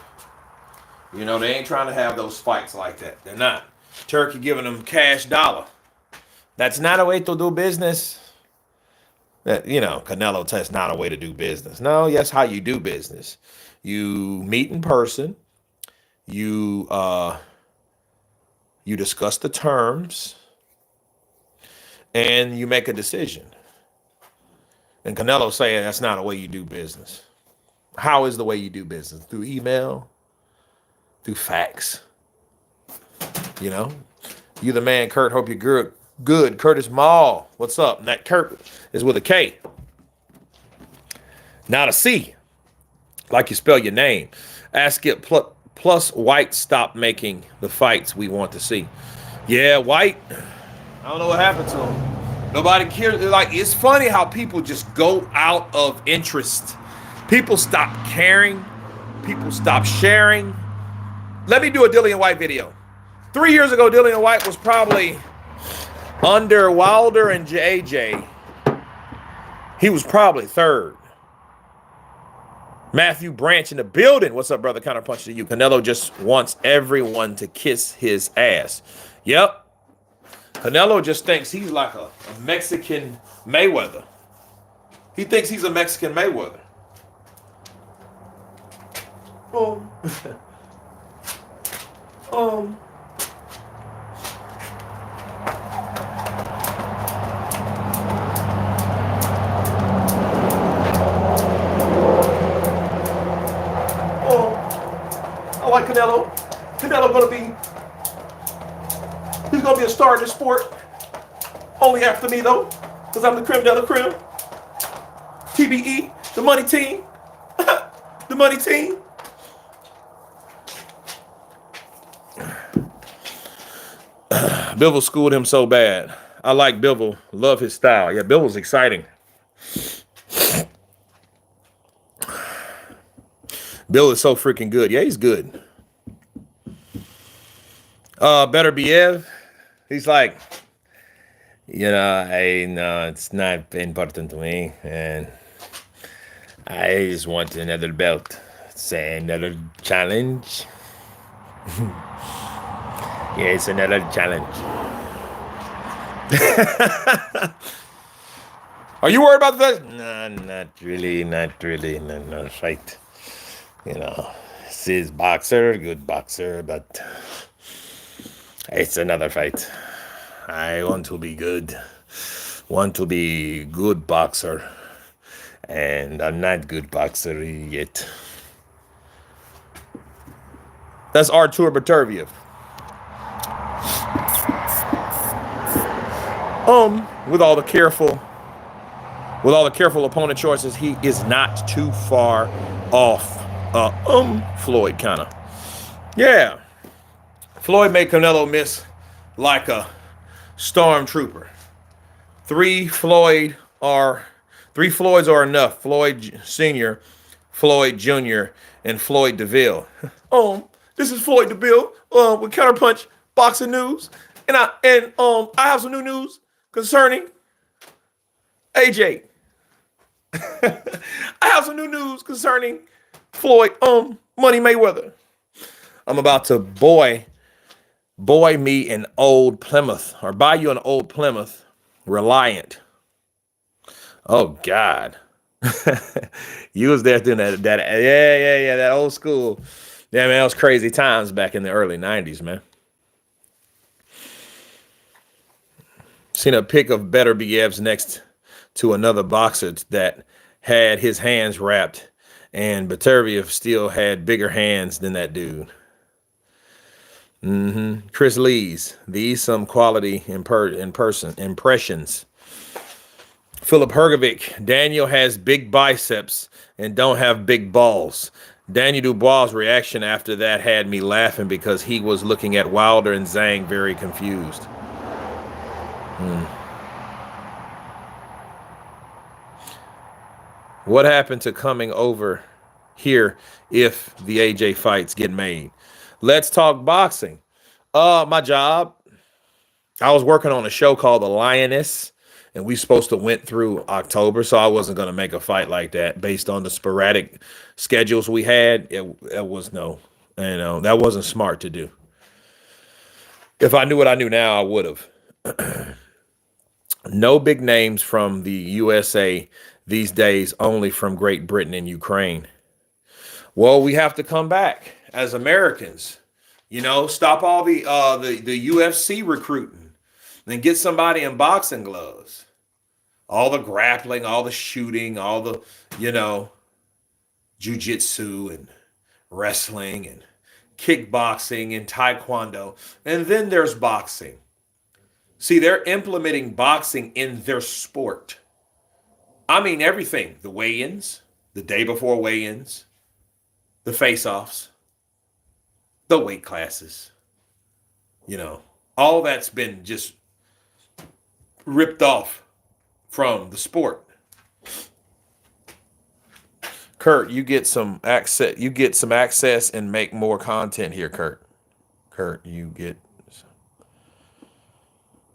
You know, they ain't trying to have those fights like that. They're not. Turkey giving them cash dollar. That's not a way to do business. That, you know, Canelo, that's not a way to do business. No, that's how you do business. You meet in person. You discuss the terms, and you make a decision. And Canelo saying that's not a way you do business. How is the way you do business? Through email, through fax. You know, you the man, Kurt. Hope you're good. Good, Curtis Mall. What's up? And that Kurt is with a K, not a C, like you spell your name. Ask it plus White stopped making the fights we want to see. Yeah, White. I don't know what happened to him. Nobody cares. Like, it's funny how people just go out of interest. People stop caring. People stop sharing. Let me do a Dillian White video. 3 years ago, Dillian White was probably under Wilder and JJ. He was probably third. Matthew Branch in the building. What's up, brother? Counterpunch to you. Canelo just wants everyone to kiss his ass. Yep. Canelo just thinks he's like a Mexican Mayweather. He thinks he's a Mexican Mayweather. I like Canelo. He's gonna be a star in this sport. Only after me though, because I'm the creme de la creme. TBE, the money team. The money team. Bivol schooled him so bad. I like Bivol. Love his style. Yeah, Bivol's exciting. Bill is so freaking good. Yeah, he's good. Betterbiev, he's like, you know, it's not important to me, and I just want another belt. It's another challenge. Yeah, it's another challenge. Are you worried about that? No, not really. No, fight. You know, he's boxer, good boxer, but it's another fight. I want to be good. Want to be good boxer. And I'm not good boxer yet. That's Artur Betterbiev. With all the careful opponent choices, he is not too far off. Floyd kind of. Yeah. Floyd made Canelo miss like a stormtrooper. Three Floyds are enough. Floyd Sr., Floyd Jr., and Floyd DeVille. This is Floyd DeVille with Counterpunch Boxing News. And I have some new news concerning AJ. I have some new news concerning Floyd Money Mayweather. I'm about to buy me an old Plymouth, or buy you an old Plymouth Reliant. Oh God. You was there doing that that old school. Yeah, man, that was crazy times back in the early 90s, man. Seen a pic of Betterbiev's next to another boxer that had his hands wrapped, and Betterbiev still had bigger hands than that dude. Chris Lees, these some quality impressions. Philip Hergovic, Daniel has big biceps and don't have big balls. Daniel Dubois' reaction after that had me laughing because he was looking at Wilder and Zhang very confused. What happened to coming over here if the AJ fights get made. Let's talk boxing. My job, I was working on a show called The Lioness, and we supposed to went through October, so I wasn't going to make a fight like that based on the sporadic schedules we had. It was no, that wasn't smart to do. If I knew what I knew now, I would have. No big names from the USA these days, only from Great Britain and Ukraine. Well, we have to come back as Americans. Stop all the UFC recruiting and get somebody in boxing gloves. All the grappling, all the shooting, all the, jiu-jitsu and wrestling and kickboxing and taekwondo. And then there's boxing. See, they're implementing boxing in their sport. I mean, everything. The weigh-ins, the day before weigh-ins, the face-offs, the weight classes. All that's been just ripped off from the sport. Kurt, you get some access and make more content here, Kurt. Kurt, you get...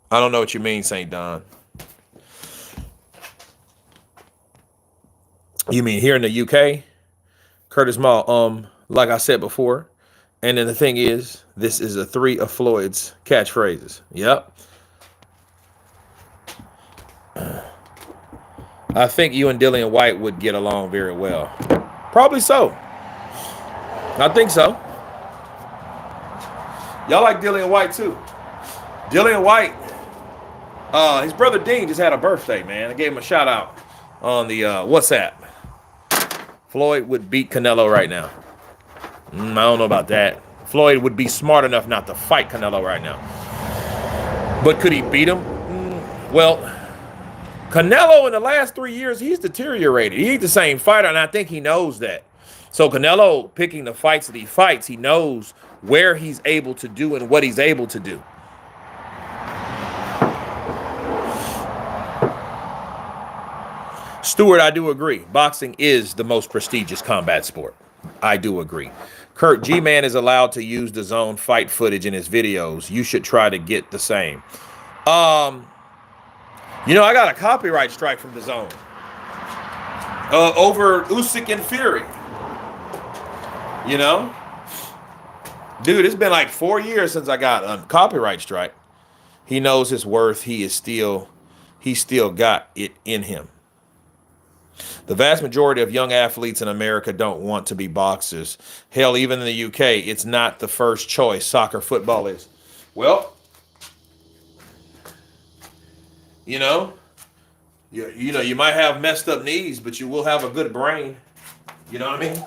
I don't know what you mean, St. Don. You mean here in the UK? Curtis Mall, like I said before, and then the thing is, this is a 3 of Floyd's catchphrases. Yep. I think you and Dillian White would get along very well. Probably so. I think so. Y'all like Dillian White too. Dillian White, his brother Dean just had a birthday, man. I gave him a shout out on the WhatsApp. Floyd would beat Canelo right now. I don't know about that. Floyd would be smart enough not to fight Canelo right now. But could he beat him? Well, Canelo in the last 3 years, he's deteriorated. He ain't the same fighter, and I think he knows that. So Canelo picking the fights that he fights, he knows where he's able to do and what he's able to do. Stuart, I do agree. Boxing is the most prestigious combat sport. I do agree. Kurt, G-Man is allowed to use the zone fight footage in his videos. You should try to get the same. I got a copyright strike from the zone over Usyk and Fury. Dude, it's been like 4 years since I got a copyright strike. He knows his worth. He still got it in him. The vast majority of young athletes in America don't want to be boxers. Hell, even in the UK, it's not the first choice. Soccer, football is. Well, you might have messed up knees, but you will have a good brain. You know what I mean?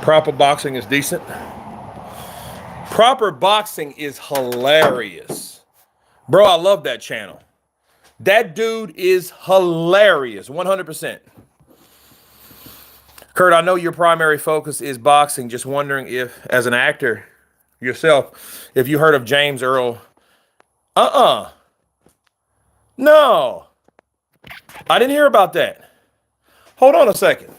Proper boxing is decent. Proper boxing is hilarious. Bro, I love that channel. That dude is hilarious, 100%. Kurt, I know your primary focus is boxing. Just wondering if, as an actor yourself, if you heard of James Earl. No. I didn't hear about that. Hold on a second.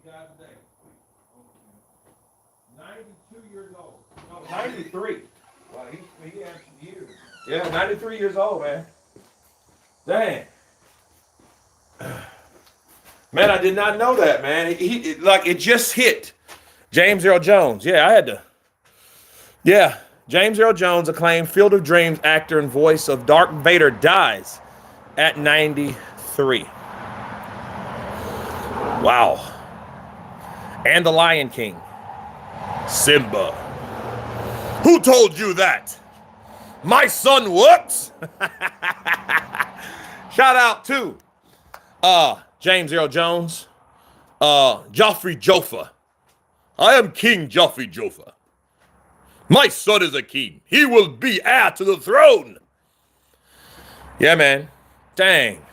guys today? 92 years old. No, 93. Wow, he had some years. Yeah, 93 years old, man. Dang. Man, I did not know that, man. Like it just hit. James Earl Jones. Yeah, I had to. Yeah, James Earl Jones, acclaimed Field of Dreams actor and voice of Darth Vader, dies at 93. Wow. And the Lion King. Simba. Who told you that? My son what? Shout out to James Earl Jones. Joffrey Joffa. I am King Joffrey Joffa. My son is a king. He will be heir to the throne. Yeah, man. Dang.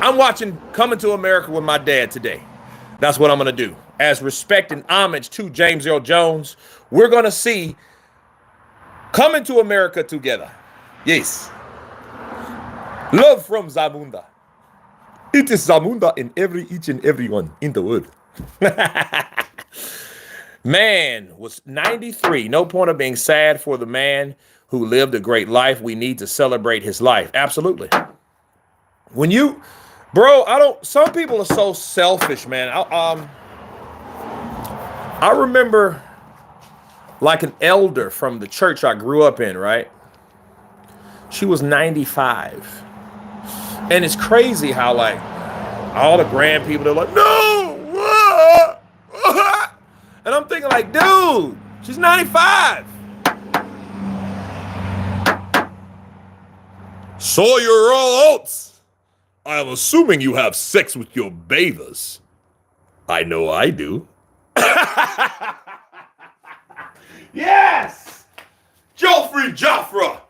I'm watching Coming to America with my dad today. That's what I'm going to do. As respect and homage to James Earl Jones, we're going to see Coming to America together. Yes. Love from Zamunda. It is Zamunda in each and every one in the world. Man was 93. No point of being sad for the man who lived a great life. We need to celebrate his life. Absolutely. When you, bro, some people are so selfish, man. I remember like an elder from the church I grew up in, right? She was 95. And it's crazy how like all the grand people, they're like, no. And I'm thinking like, dude, she's 95. So you're all out. I am assuming you have sex with your bathers. I know I do. Yes! Joffrey Joffra!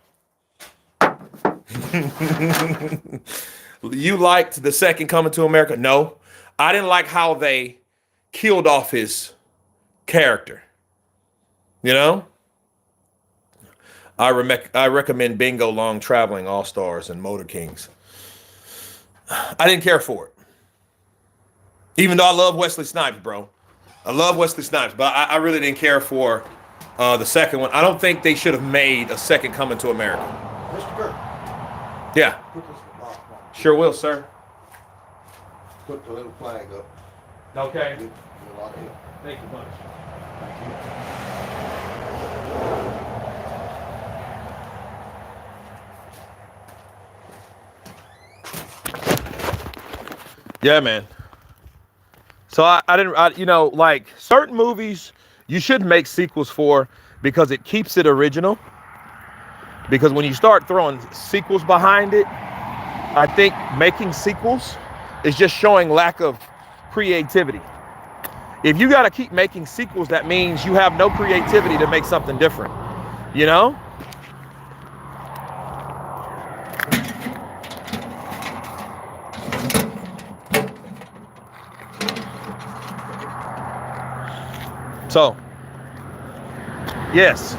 You liked the second Coming to America? No. I didn't like how they killed off his character. You know? I recommend Bingo Long Traveling All-Stars and Motor Kings. I didn't care for it. Even though I love Wesley Snipes, bro. I love Wesley Snipes, but I really didn't care for the second one. I don't think they should have made a second Coming to America. Mr. Kirk. Yeah. Put this box on. Sure will, sir. Put the little flag up. Okay. Get a lot of it. Thank you much. Yeah, man. So I didn't, you know, like certain movies you should make sequels for because it keeps it original. Because when you start throwing sequels behind it, I think making sequels is just showing lack of creativity. If you got to keep making sequels, that means you have no creativity to make something different, you know? So, yes.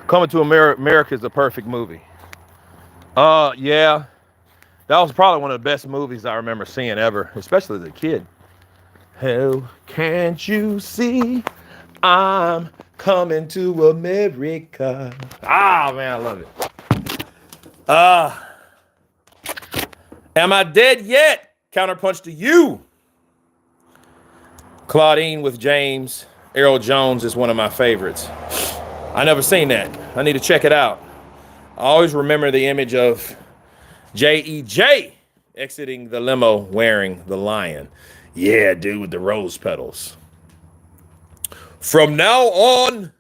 Coming to America is a perfect movie. Yeah. That was probably one of the best movies I remember seeing ever, especially as a kid. Hell, can't you see I'm coming to America? Ah, man, I love it. Am I dead yet? Counterpunch to you. Claudine with James Earl Jones is one of my favorites. I never seen that. I need to check it out. I always remember the image of J.E.J. exiting the limo wearing the lion. Yeah, dude, with the rose petals. From now on,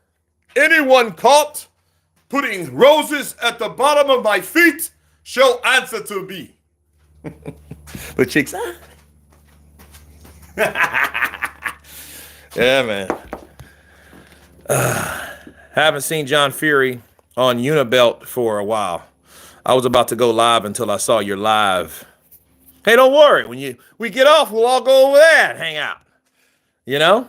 anyone caught putting roses at the bottom of my feet shall answer to me. The chicks. Yeah, man. Haven't seen John Fury on Unibelt for a while. I was about to go live until I saw your live. Hey, don't worry. When we get off, we'll all go over there and hang out. You know?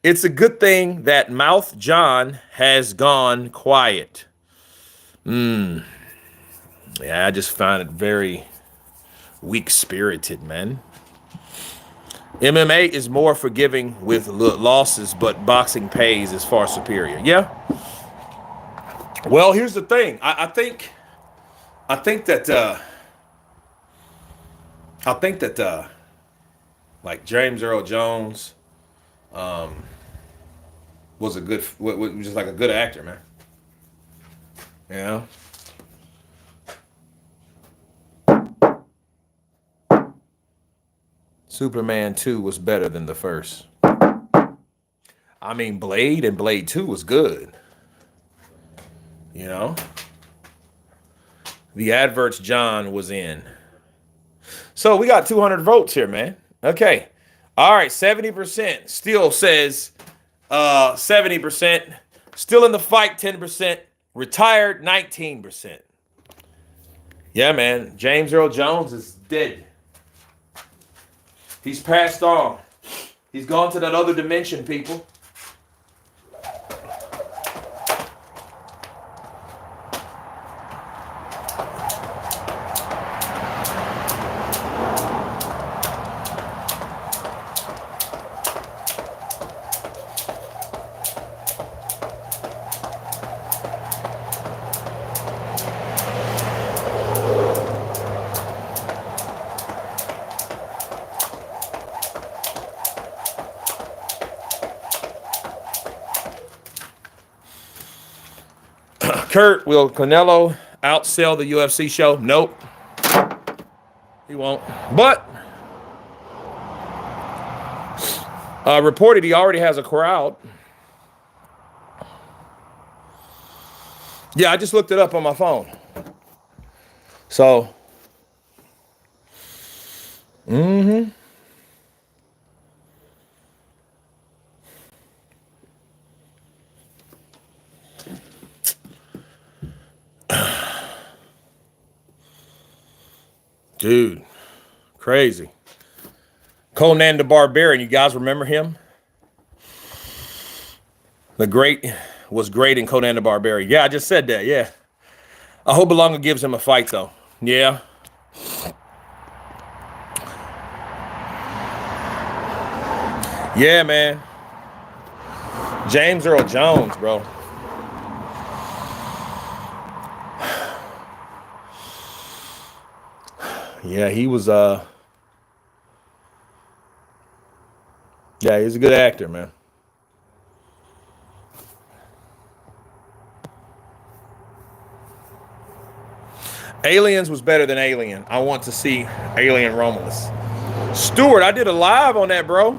It's a good thing that Mouth John has gone quiet. Yeah, I just find it very weak-spirited, man. MMA is more forgiving with losses, but boxing pays is far superior. Yeah. Well, here's the thing. I think that like James Earl Jones was just like a good actor, man. You know? Superman 2 was better than the first. I mean, Blade and Blade 2 was good. You know? The adverts John was in. So we got 200 votes here, man. Okay. All right, 70% still says 70%. Still in the fight, 10%. Retired, 19%. Yeah, man. James Earl Jones is dead. He's passed on. He's gone to that other dimension, people. Kurt, will Canelo outsell the UFC show? Nope. He won't. But reported he already has a crowd. Yeah, I just looked it up on my phone. So, dude, crazy. Conan the Barbarian, you guys remember him? Was great in Conan the Barbarian. Yeah, I just said that, yeah. I hope Belonga gives him a fight, though. Yeah. Yeah, man. James Earl Jones, bro. Yeah, he was yeah, he's a good actor, man. Aliens was better than Alien. I want to see Alien Romulus. Stuart, I did a live on that, bro.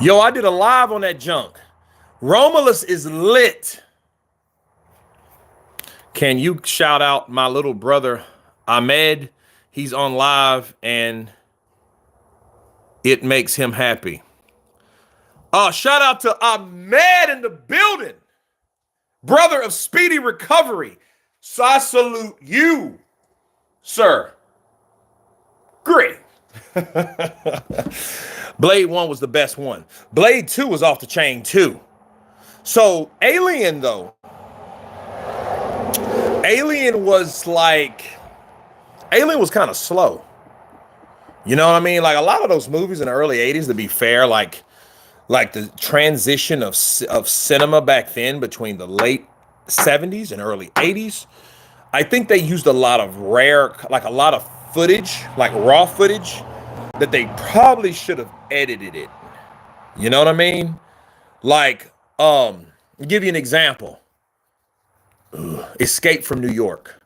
Yo, I did a live on that junk. Romulus is lit. Can you shout out my little brother Ahmed? He's on live and it makes him happy. Shout out to Ahmed in the building. Brother of speedy recovery. So I salute you, sir. Great. Blade 1 was the best one. Blade 2 was off the chain too. So Alien, though. Alien was kind of slow. You know what I mean? Like a lot of those movies in the early 80s, to be fair, like the transition of cinema back then between the late 70s and early 80s, I think they used a lot of footage, like raw footage, that they probably should have edited it. You know what I mean? Like, I'll give you an example. Escape from New York.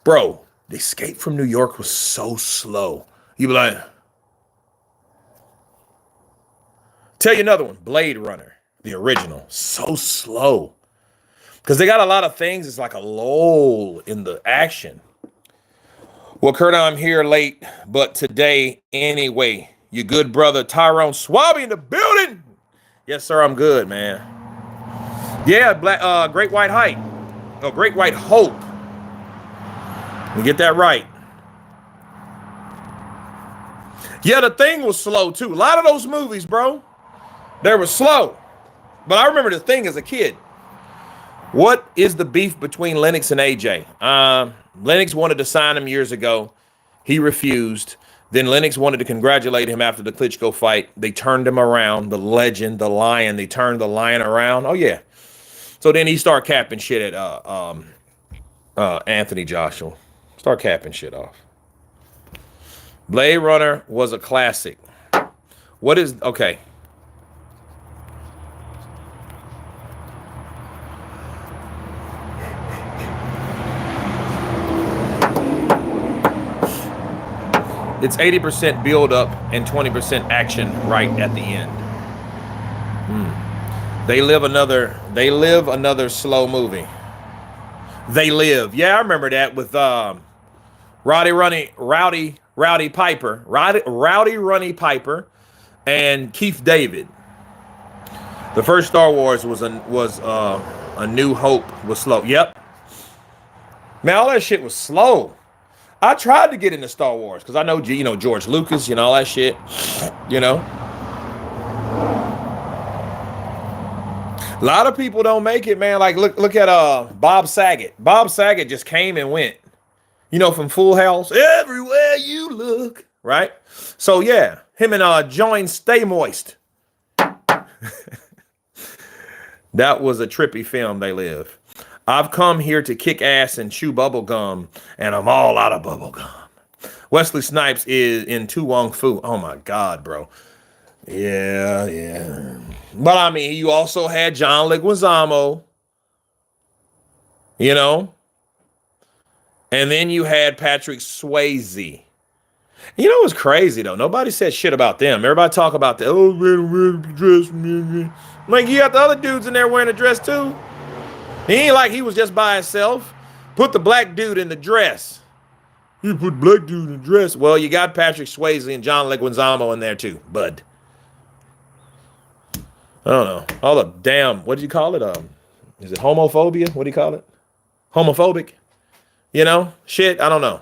Bro, the Escape from New York was so slow. You be like, tell you another one, Blade Runner, the original, so slow. Because they got a lot of things, it's like a lull in the action. Well, Kurt, I'm here late, but today anyway. Your good brother Tyrone Swabby in the building. Yes, sir, I'm good, man. Yeah, Great White Height. Oh, Great White Hope. We get that right. Yeah, The Thing was slow too. A lot of those movies, bro. They were slow. But I remember the thing as a kid. What is the beef between Lennox and AJ? Lennox wanted to sign him years ago. He refused. Then Lennox wanted to congratulate him after the Klitschko fight. They turned him around. The legend, the lion. They turned the lion around. Oh, yeah. So then he started capping shit at Anthony Joshua. Start capping shit off. Blade Runner was a classic. What is... Okay. It's 80% build up and 20% action right at the end. They live another slow movie. They Live. Yeah, I remember that with Rowdy Runny Piper and Keith David. The first Star Wars was A New Hope was slow. Yep. Man, all that shit was slow. I tried to get into Star Wars because I know, George Lucas, all that shit, A lot of people don't make it, man. Like, look at Bob Saget. Bob Saget just came and went, from Full House. Everywhere you look, right? So, yeah, him and Join Stay Moist. That was a trippy film, They Live. I've come here to kick ass and chew bubble gum, and I'm all out of bubble gum. Wesley Snipes is in Tu Wong Fu. Oh, my God, bro. Yeah. But, I mean, you also had John Leguizamo, and then you had Patrick Swayze. What's crazy, though? Nobody said shit about them. Everybody talk about wearing a dress. Like, you got the other dudes in there wearing a dress, too. He ain't like he was just by himself. Put the black dude in the dress. You put black dude in the dress. Well, you got Patrick Swayze and John Leguizamo in there too, bud. I don't know. All the damn, what do you call it? Is it homophobia? What do you call it? Homophobic? Shit, I don't know.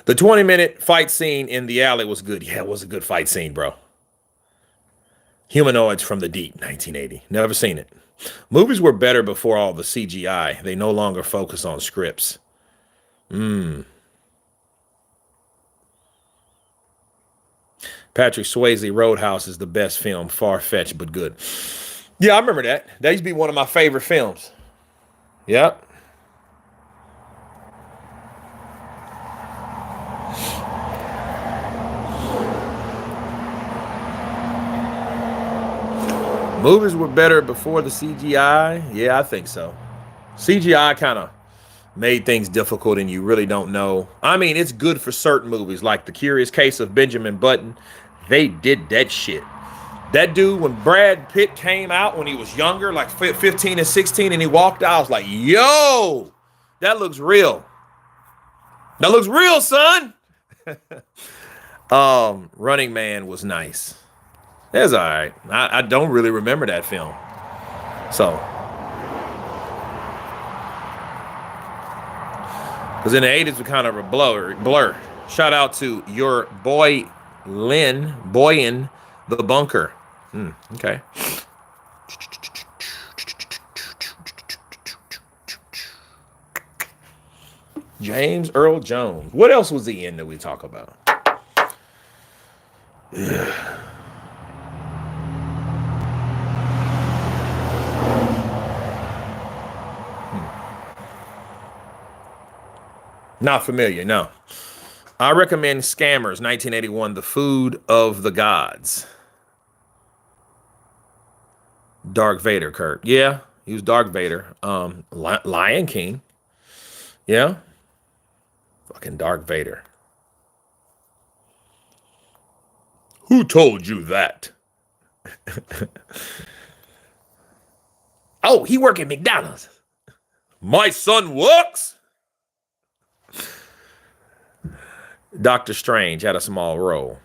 The 20-minute fight scene in the alley was good. Yeah, it was a good fight scene, bro. Humanoids from the Deep, 1980. Never seen it. Movies were better before all the CGI. They no longer focus on scripts. Patrick Swayze, Roadhouse is the best film. Far-fetched, but good. Yeah, I remember that. That used to be one of my favorite films. Yep. Movies were better before the CGI. Yeah, I think so. CGI kind of made things difficult and you really don't know. I mean, it's good for certain movies like The Curious Case of Benjamin Button. They did that shit. That dude, when Brad Pitt came out when he was younger, like 15 and 16, and he walked out, I was like, yo, that looks real. That looks real, son. Running Man was nice. That's all right. I don't really remember that film. So. Because in the 80s, we kind of a blur. Shout out to your boy, Boyin, the bunker. Okay. James Earl Jones. What else was he in that we talk about? Not familiar, no. I recommend Scammers, 1981, The Food of the Gods. Dark Vader, Kurt. Yeah, he was Dark Vader. Lion King. Yeah. Fucking Dark Vader. Who told you that? Oh, he work at McDonald's. My son works? Doctor Strange had a small role.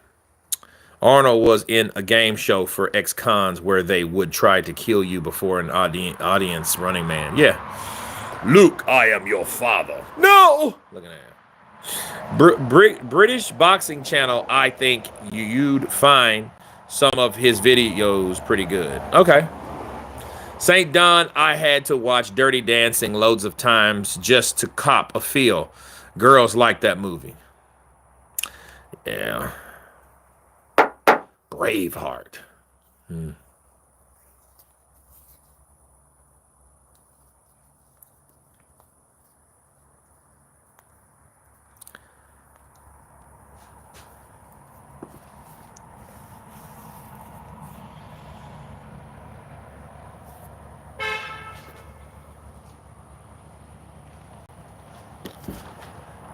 Arnold was in a game show for ex-cons where they would try to kill you before an audience. Running Man. Yeah. Luke, I am your father. No! Look at that. British boxing channel, I think you'd find some of his videos pretty good. Okay. St. Don, I had to watch Dirty Dancing loads of times just to cop a feel. Girls like that movie. Yeah. Braveheart.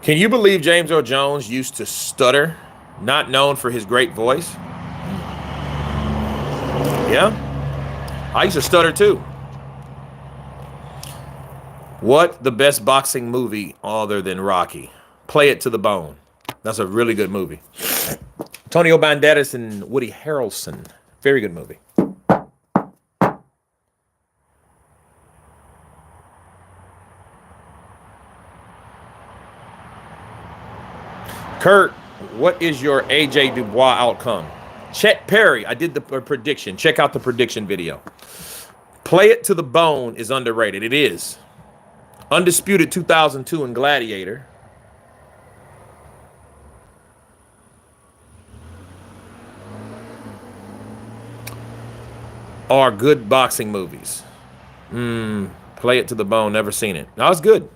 Can you believe James Earl Jones used to stutter, not known for his great voice? Yeah, I used to stutter too. What the best boxing movie other than Rocky? Play It to the Bone. That's a really good movie. Antonio Banderas and Woody Harrelson. Very good movie. Kurt, what is your AJ Dubois outcome? Chet Perry, I did the prediction. Check out the prediction video. Play It to the Bone is underrated. It is. Undisputed 2002 in Gladiator. Are good boxing movies. Play It to the Bone, never seen it. No, it's good.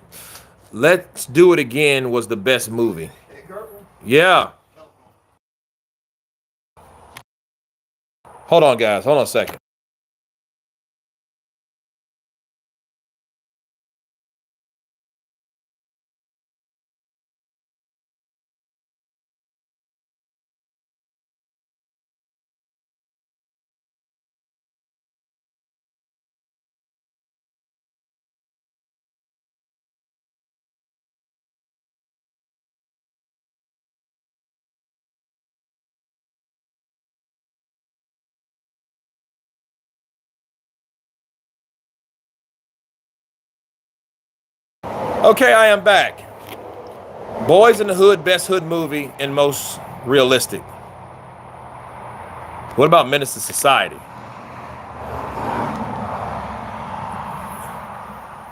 Let's Do It Again was the best movie. Yeah. Hold on, guys. Hold on a second. Okay, I am back. Boys in the Hood, best hood movie and most realistic. What about Menace to Society?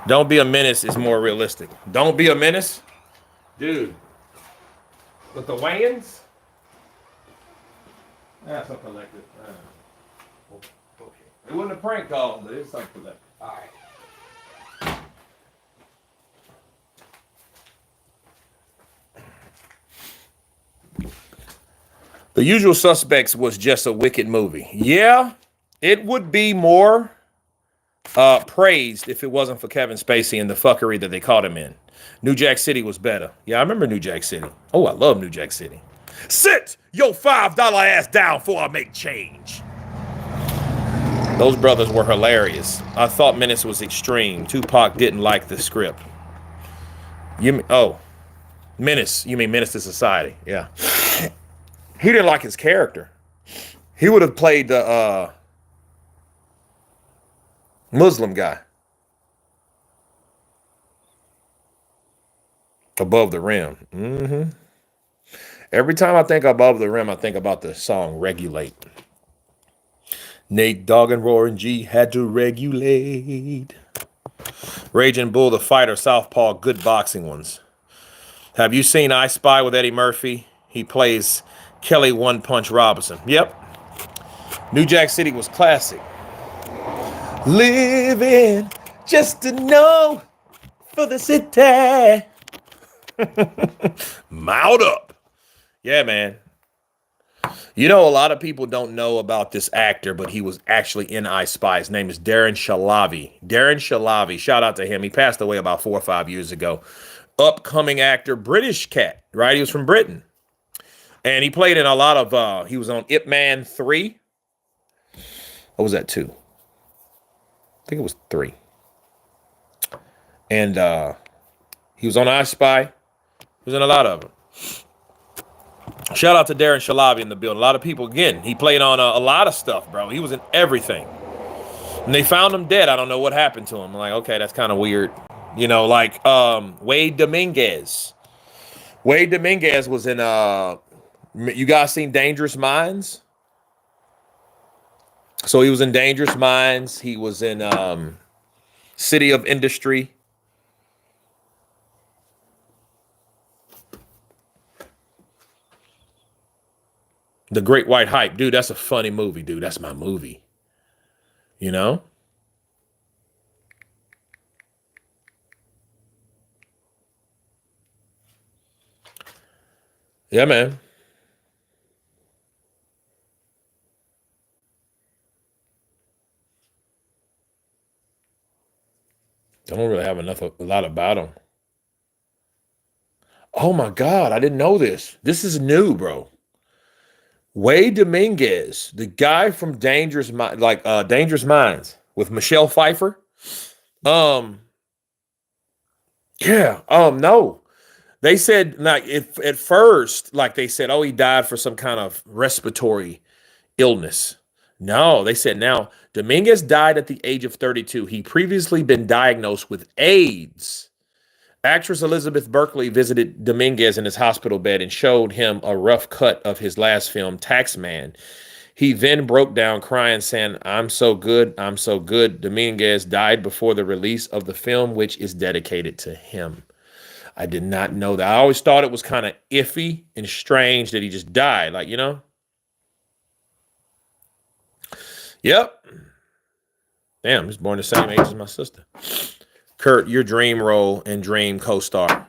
Don't Be a Menace is more realistic. Don't Be a Menace? Dude. With the Wayans? That's something like this. Okay. It wasn't a prank call, but it's something like that. All right. The Usual Suspects was just a wicked movie. Yeah, it would be more praised if it wasn't for Kevin Spacey and the fuckery that they caught him in. New Jack City was better. Yeah, I remember New Jack City. Oh, I love New Jack City. Sit your $5 ass down before I make change. Those brothers were hilarious. I thought Menace was extreme. Tupac didn't like the script. Menace. You mean Menace to Society. Yeah. He didn't like his character. He would have played the Muslim guy. Above the Rim. Every time I think Above the Rim, I think about the song Regulate. Nate Dogg and Roaring G had to regulate. Raging Bull, the Fighter, Southpaw, good boxing ones. Have you seen I Spy with Eddie Murphy? He plays Kelly One Punch Robinson. Yep. New Jack City was classic. Living just to know for the city. Mount up. Yeah, man. You know, a lot of people don't know about this actor, but he was actually in I Spy. His name is Darren Shalavi. Darren Shalavi. Shout out to him. He passed away about 4 or 5 years ago. Upcoming actor, British cat, right? He was from Britain. And he played in a lot of, he was on Ip Man 3. What was that, 2? I think it was 3. And he was on I Spy. He was in a lot of them. Shout out to Darren Shalavi in the building. A lot of people, again, he played on a lot of stuff, bro. He was in everything. And they found him dead. I don't know what happened to him. I'm like, okay, that's kind of weird. You know, like Wade Dominguez. Wade Dominguez was in, you guys seen Dangerous Minds? So he was in Dangerous Minds. He was in City of Industry. The Great White Hype. Dude, that's a funny movie, dude. That's my movie. You know? Yeah, man. I don't really have a lot about him. Oh my God, I didn't know this. This is new, bro. Wade Dominguez, the guy from Dangerous Minds with Michelle Pfeiffer. Um, yeah. No. They said like if at first, like they said, oh, he died for some kind of respiratory illness. No, they said now Dominguez died at the age of 32. He previously been diagnosed with AIDS. Actress Elizabeth Berkley visited Dominguez in his hospital bed and showed him a rough cut of his last film, Taxman. He then broke down crying, saying, I'm so good, I'm so good. Dominguez died before the release of the film, which is dedicated to him. I did not know that. I always thought it was kind of iffy and strange that he just died. Like, you know? Yep. Damn, he's born the same age as my sister. Kurt, your dream role and dream co-star.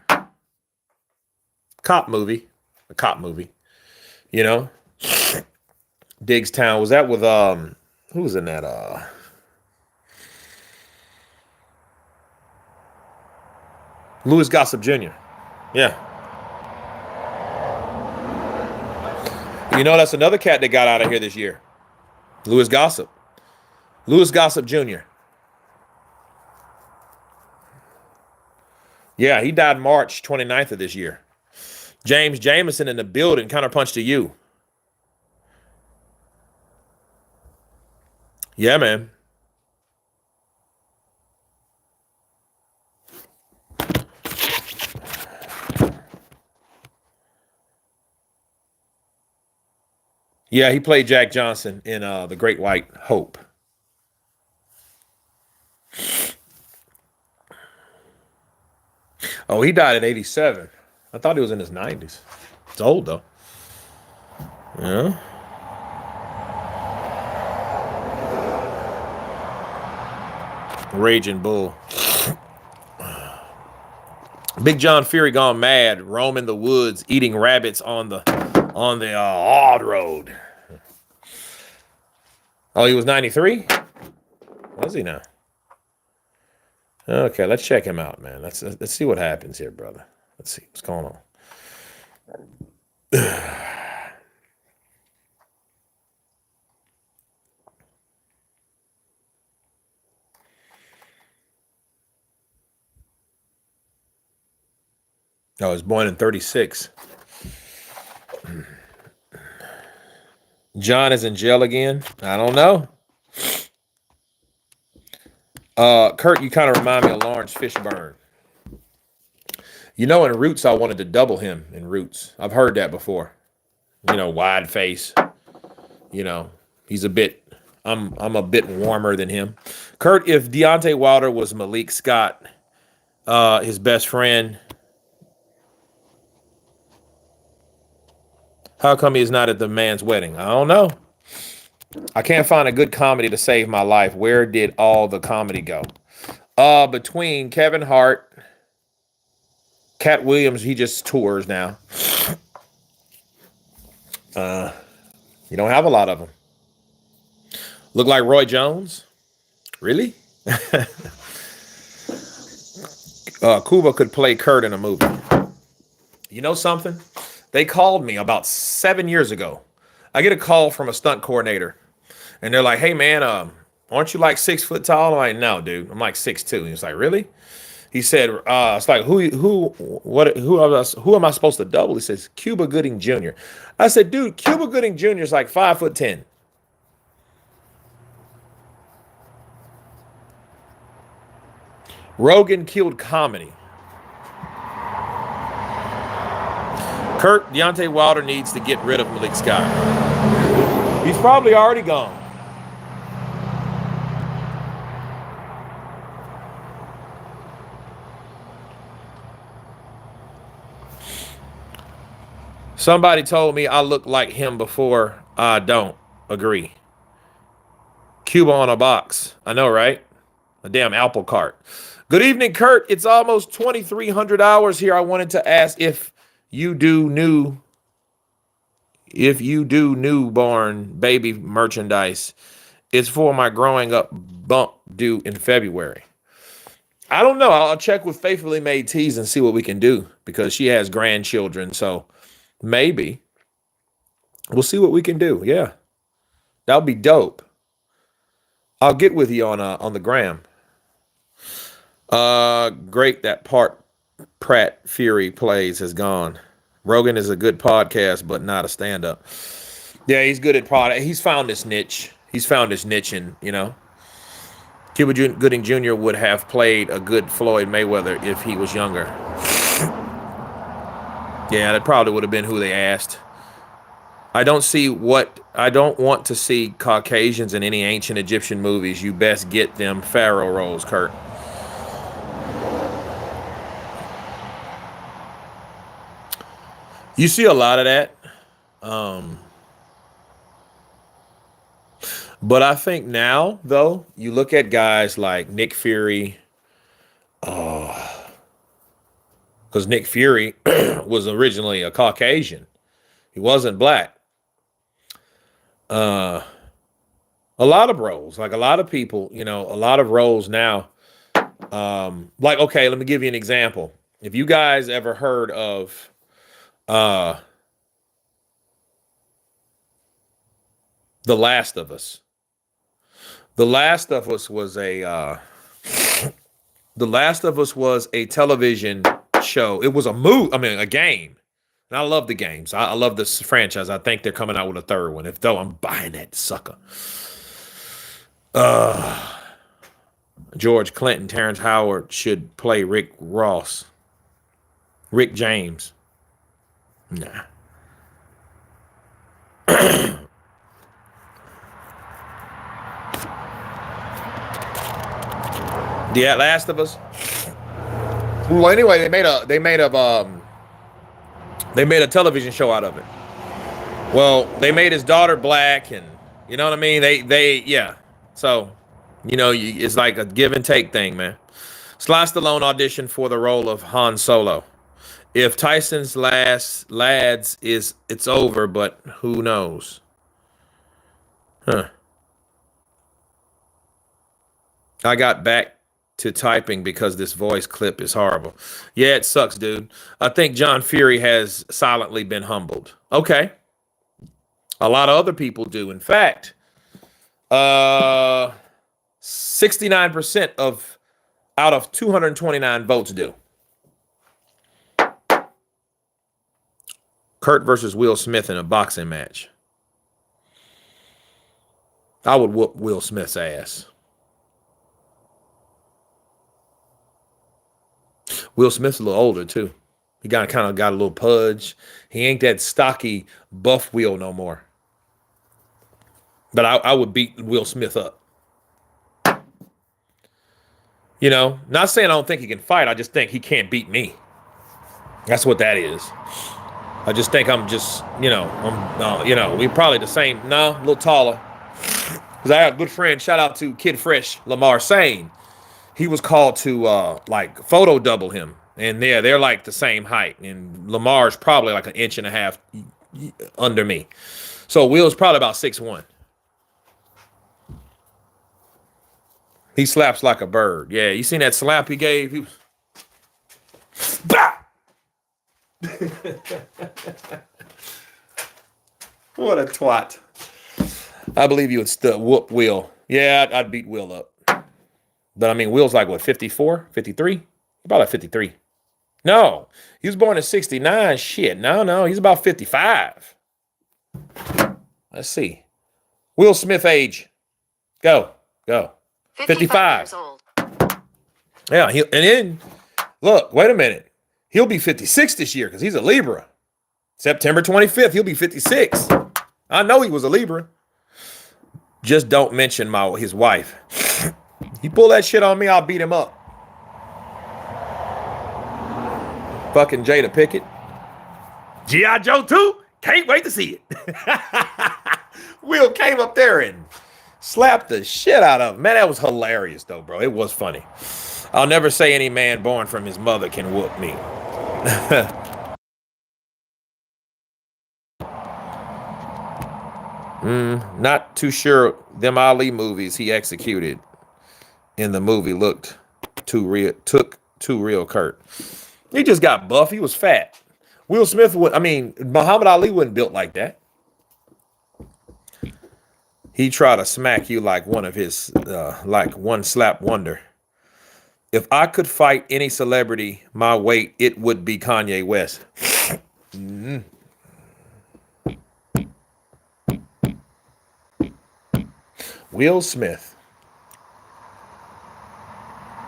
Cop movie. A cop movie. You know? Diggstown. Was that with who was in that? Louis Gossett Jr. Yeah. You know, that's another cat that got out of here this year. Louis Gossett. Louis Gossett Jr. Yeah, he died March 29th of this year. James Jameson in the building, counterpunch to you. Yeah, man. Yeah, he played Jack Johnson in The Great White Hope. Oh, he died at 87. I thought he was in his 90s. It's old, though. Yeah. Raging Bull. Big John Fury gone mad, roaming the woods, eating rabbits on the odd road. Oh, he was 93? Was he now? Okay, let's check him out, man. Let's see what happens here, brother. Let's see what's going on. Oh, he was born in 36. John is in jail again? I don't know. Kurt, you kind of remind me of Lawrence Fishburne. You know, in Roots, I wanted to double him in Roots. I've heard that before. You know, wide face. You know, he's a bit, I'm a bit warmer than him. Kurt, if Deontay Wilder was Malik Scott, his best friend, how come he's not at the man's wedding? I don't know. I can't find a good comedy to save my life. Where did all the comedy go? Between Kevin Hart, Cat Williams, he just tours now. You don't have a lot of them. Look like Roy Jones? Really? Cuba could play Kurt in a movie. You know something? They called me about 7 years ago. I get a call from a stunt coordinator, and they're like, "Hey, man, aren't you like 6 foot tall?" I'm like, "No, dude, I'm like 6'2". And he's like, "Really?" He said, "It's like who am I supposed to double?" He says, "Cuba Gooding Jr." I said, "Dude, Cuba Gooding Jr. is like 5'10". Rogan killed comedy. Kurt, Deontay Wilder needs to get rid of Malik Scott. He's probably already gone. Somebody told me I look like him before. I don't agree. Cuba on a box. I know, right? A damn apple cart. Good evening, Kurt. It's almost 2,300 hours here. I wanted to ask if you do newborn baby merchandise. It's for my growing up bump due in February. I don't know. I'll check with Faithfully Made Tees and see what we can do because she has grandchildren. So maybe we'll see what we can do. Yeah, that'll be dope. I'll get with you on the gram. Great that part Pratt Fury plays has gone. Rogan is a good podcast, but not a stand-up. Yeah, he's good at product. He's found his niche. And Cuba Gooding Jr. would have played a good Floyd Mayweather if he was younger. Yeah, that probably would have been who they asked. I don't want to see Caucasians in any ancient Egyptian movies. You best get them pharaoh roles, Kurt. You see a lot of that. But I think now, though, you look at guys like Nick Fury, because Nick Fury was originally a Caucasian. He wasn't black. A lot of roles, like a lot of people, a lot of roles now. Okay, let me give you an example. If you guys ever heard of The Last of Us. The Last of Us was a television show. It was a game. And I love the games. I love this franchise. I think they're coming out with a third one. If though, I'm buying that sucker. George Clinton, Terrence Howard should play Rick James. Nah. The Last of Us. Well, anyway, they made a television show out of it. Well, they made his daughter black, and you know what I mean. Yeah. So, it's like a give and take thing, man. Sly Stallone auditioned for the role of Han Solo. If Tyson's lads it's over, but who knows? Huh. I got back to typing because this voice clip is horrible. Yeah, it sucks, dude. I think John Fury has silently been humbled. Okay. A lot of other people do. In fact, 69% out of 229 votes do. Kurt versus Will Smith in a boxing match. I would whoop Will Smith's ass. Will Smith's a little older, too. He kind of got a little pudge. He ain't that stocky buff Will no more. But I would beat Will Smith up. Not saying I don't think he can fight. I just think he can't beat me. That's what that is. I just think I'm just, we're probably the same. No, a little taller. Because I got a good friend, shout out to Kid Fresh, Lamar Sane. He was called to photo double him. And they're like the same height. And Lamar's probably like 1.5 inches under me. So Will's probably about 6'1". He slaps like a bird. Yeah, you seen that slap he gave? He was... Bah! What a twat. I believe you would whoop Will. Yeah, I'd beat Will up. But, Will's like, what, 54? 53? About like 53. No, he was born in 69. Shit, no, he's about 55. Let's see. Will Smith age. Go. 55. Years old. Yeah, and then, look, wait a minute. He'll be 56 this year because he's a Libra. September 25th, he'll be 56. I know he was a Libra. Just don't mention his wife. He pull that shit on me, I'll beat him up. Fucking Jada Pinkett. G.I. Joe 2? Can't wait to see it. Will came up there and slapped the shit out of him. Man, that was hilarious, though, bro. It was funny. I'll never say any man born from his mother can whoop me. Not too sure them Ali movies he executed in the movie looked too real, Kurt. He just got buff. He was fat. Will Smith Muhammad Ali wasn't built like that. He tried to smack you like one of his, like one slap wonder. If I could fight any celebrity my weight, it would be Kanye West. Will Smith.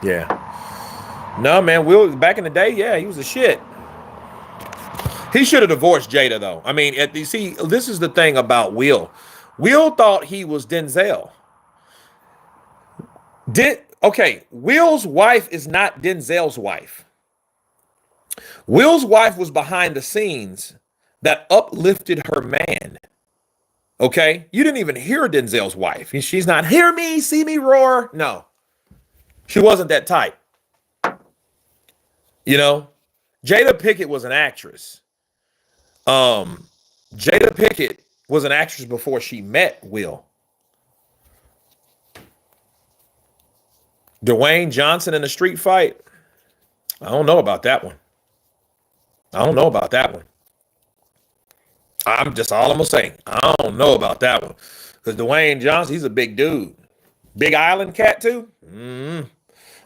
Yeah. No, man, Will, back in the day, yeah, he was a shit. He should have divorced Jada, though. I mean, you see, this is the thing about Will. Will thought he was Denzel. Okay, Will's wife is not Denzel's wife. Will's wife was behind the scenes that uplifted her man. Okay? You didn't even hear Denzel's wife. She's not, hear me, see me roar. No. She wasn't that type. You know? Jada Pinkett was an actress. Jada Pinkett was an actress before she met Will. Dwayne Johnson in a street fight. I don't know about that one. I'm just all I'm gonna say. I don't know about that one. Because Dwayne Johnson, he's a big dude. Big island cat too.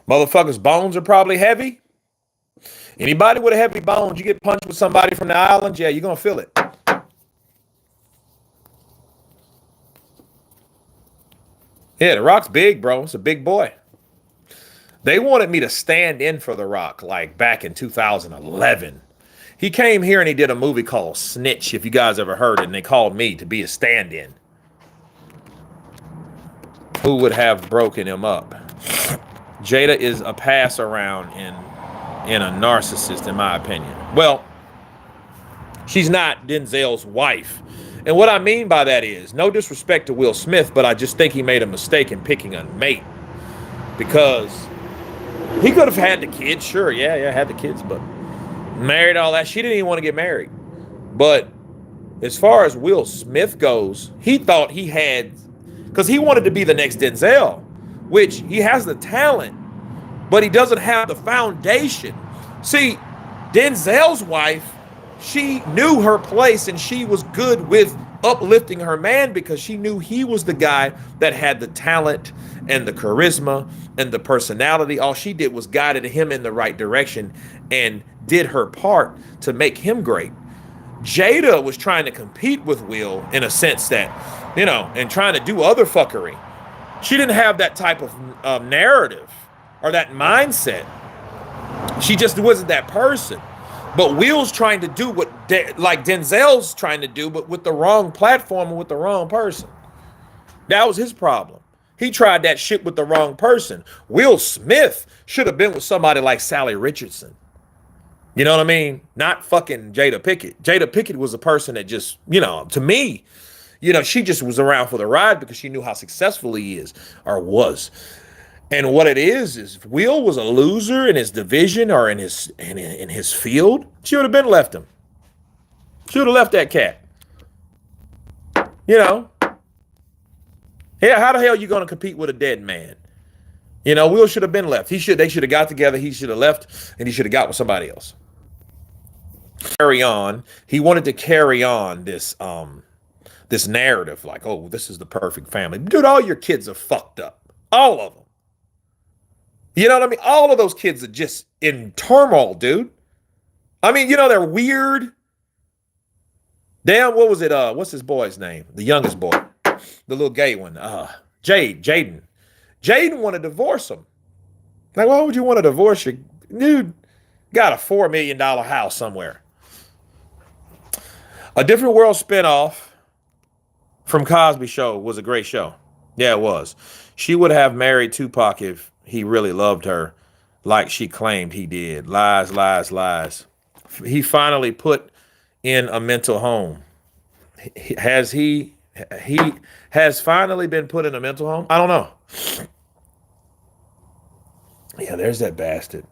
Motherfucker's bones are probably heavy. Anybody with a heavy bones, you get punched with somebody from the island, yeah, you're gonna feel it. Yeah, The Rock's big, bro. It's a big boy. They wanted me to stand in for The Rock, like back in 2011. He came here and he did a movie called Snitch, if you guys ever heard it, and they called me to be a stand-in. Who would have broken him up? Jada is a pass-around and a narcissist, in my opinion. Well, she's not Denzel's wife. And what I mean by that is, no disrespect to Will Smith, but I just think he made a mistake in picking a mate. Because he could have had the kids, sure, yeah, had the kids, but married, all that. She didn't even want to get married. But as far as Will Smith goes, he thought he had, because he wanted to be the next Denzel, which he has the talent, but he doesn't have the foundation. See, Denzel's wife, she knew her place and she was good with uplifting her man because she knew he was the guy that had the talent and the charisma and the personality. All she did was guided him in the right direction and did her part to make him great. Jada was trying to compete with Will in a sense that, you know, and trying to do other fuckery. She didn't have that type of narrative or that mindset. She just wasn't that person. But Will's trying to do what like Denzel's trying to do, but with the wrong platform and with the wrong person. That was his problem. He tried that shit with the wrong person. Will Smith should have been with somebody like Sally Richardson. You know what I mean? Not fucking Jada Pinkett. Jada Pinkett was a person that just, you know, to me, you know, she just was around for the ride because she knew how successful he is or was. And what it is if Will was a loser in his division or in his field, she would have been left him. She would have left that cat. You know? Yeah, how the hell are you going to compete with a dead man? You know, Will should have been left. They should have got together. He should have left and he should have got with somebody else. Carry on. He wanted to carry on this this narrative like, oh, this is the perfect family. Dude, all your kids are fucked up. All of them. You know what I mean? All of those kids are just in turmoil, dude. I mean, you know, they're weird. Damn, what was it? What's his boy's name? The youngest boy. The little gay one. Jaden. Jaden wanted to divorce him. Like, why would you want to divorce your dude? Got a $4 million house somewhere. A Different World spinoff from Cosby Show was a great show. Yeah, it was. She would have married Tupac if he really loved her like she claimed he did. Lies, lies, lies. He finally put in a mental home. He has finally been put in a mental home? I don't know. Yeah, there's that bastard.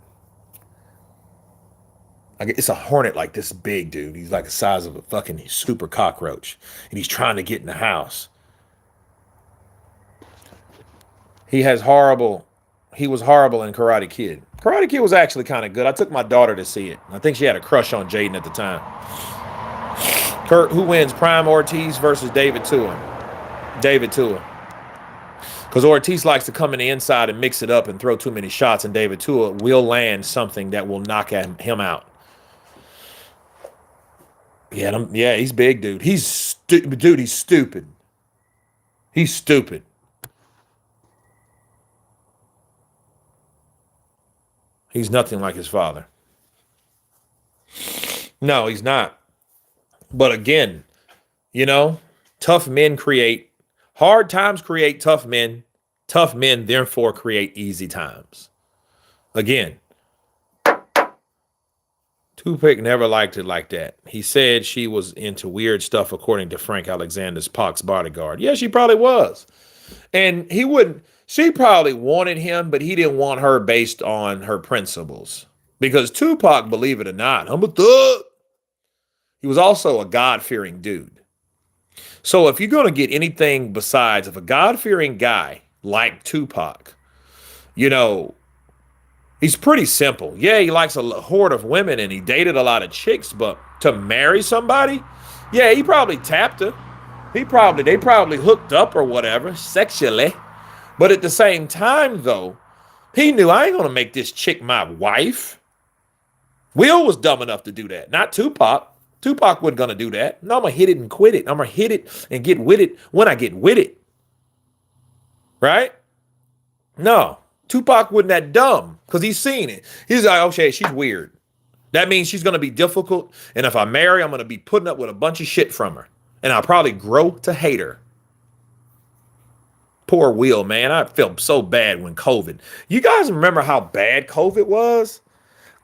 It's a hornet like this big, dude. He's like the size of a fucking super cockroach. And he's trying to get in the house. He was horrible in Karate Kid. Karate Kid was actually kind of good. I took my daughter to see it. I think she had a crush on Jaden at the time. Kurt, who wins, Prime Ortiz versus David Tua? David Tua. Because Ortiz likes to come in the inside and mix it up and throw too many shots, and David Tua will land something that will knock him out. Yeah, he's big, dude. He's stupid. He's stupid. He's stupid. He's nothing like his father. No, he's not. But again, tough men create, hard times create tough men. Tough men, therefore, create easy times. Again, Tupac never liked it like that. He said she was into weird stuff, according to Frank Alexander's Pac's bodyguard. Yeah, she probably was. And she probably wanted him, but he didn't want her based on her principles. Because Tupac, believe it or not, I'm a thug. He was also a God-fearing dude. So if you're going to get anything besides of a God-fearing guy like Tupac, he's pretty simple. Yeah, he likes a horde of women and he dated a lot of chicks, but to marry somebody, yeah, he probably tapped her. They probably hooked up or whatever, sexually. But at the same time, though, he knew I ain't going to make this chick my wife. Will was dumb enough to do that, not Tupac. Tupac wasn't going to do that. No, I'm going to hit it and quit it. I'm going to hit it and get with it when I get with it. Right? No. Tupac wasn't that dumb because he's seen it. He's like, okay, she's weird. That means she's going to be difficult. And if I marry, I'm going to be putting up with a bunch of shit from her. And I'll probably grow to hate her. Poor Will, man. I felt so bad when COVID. You guys remember how bad COVID was?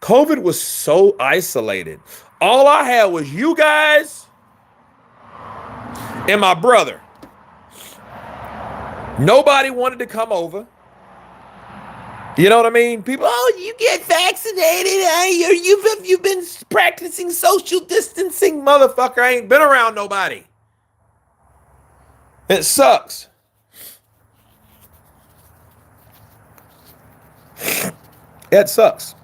COVID was so isolated. All I had was you guys and my brother. Nobody wanted to come over. You know what I mean? People, you get vaccinated. You've been practicing social distancing. Motherfucker, I ain't been around nobody. It sucks. It sucks.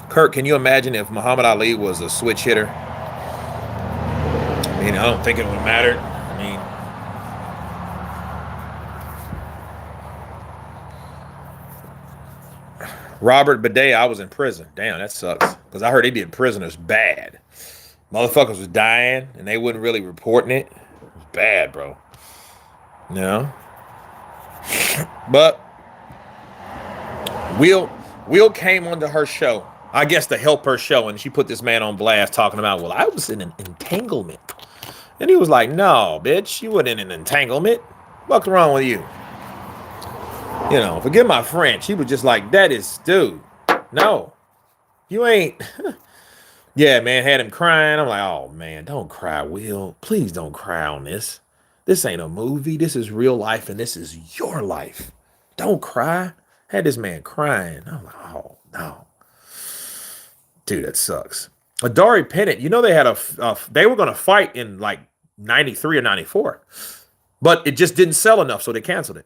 Kurt, can you imagine if Muhammad Ali was a switch hitter? I mean, I don't think it would matter. Robert Bidet, I was in prison. Damn, that sucks. Because I heard they did prisoners bad. Motherfuckers was dying and they wasn't really reporting it. It was bad, bro. But Will came onto her show, I guess to help her show, and she put this man on blast talking about, well, I was in an entanglement. And he was like, no, bitch, you weren't in an entanglement. What's wrong with you? Forgive my French. He was just like, that is, dude, no, you ain't. Yeah, man, had him crying. I'm like, oh, man, don't cry, Will. Please don't cry on this. This ain't a movie. This is real life, and this is your life. Don't cry. Had this man crying. I'm like, oh, no. Dude, that sucks. Adari Pennant, they had they were going to fight in like 93 or 94, but it just didn't sell enough, so they canceled it.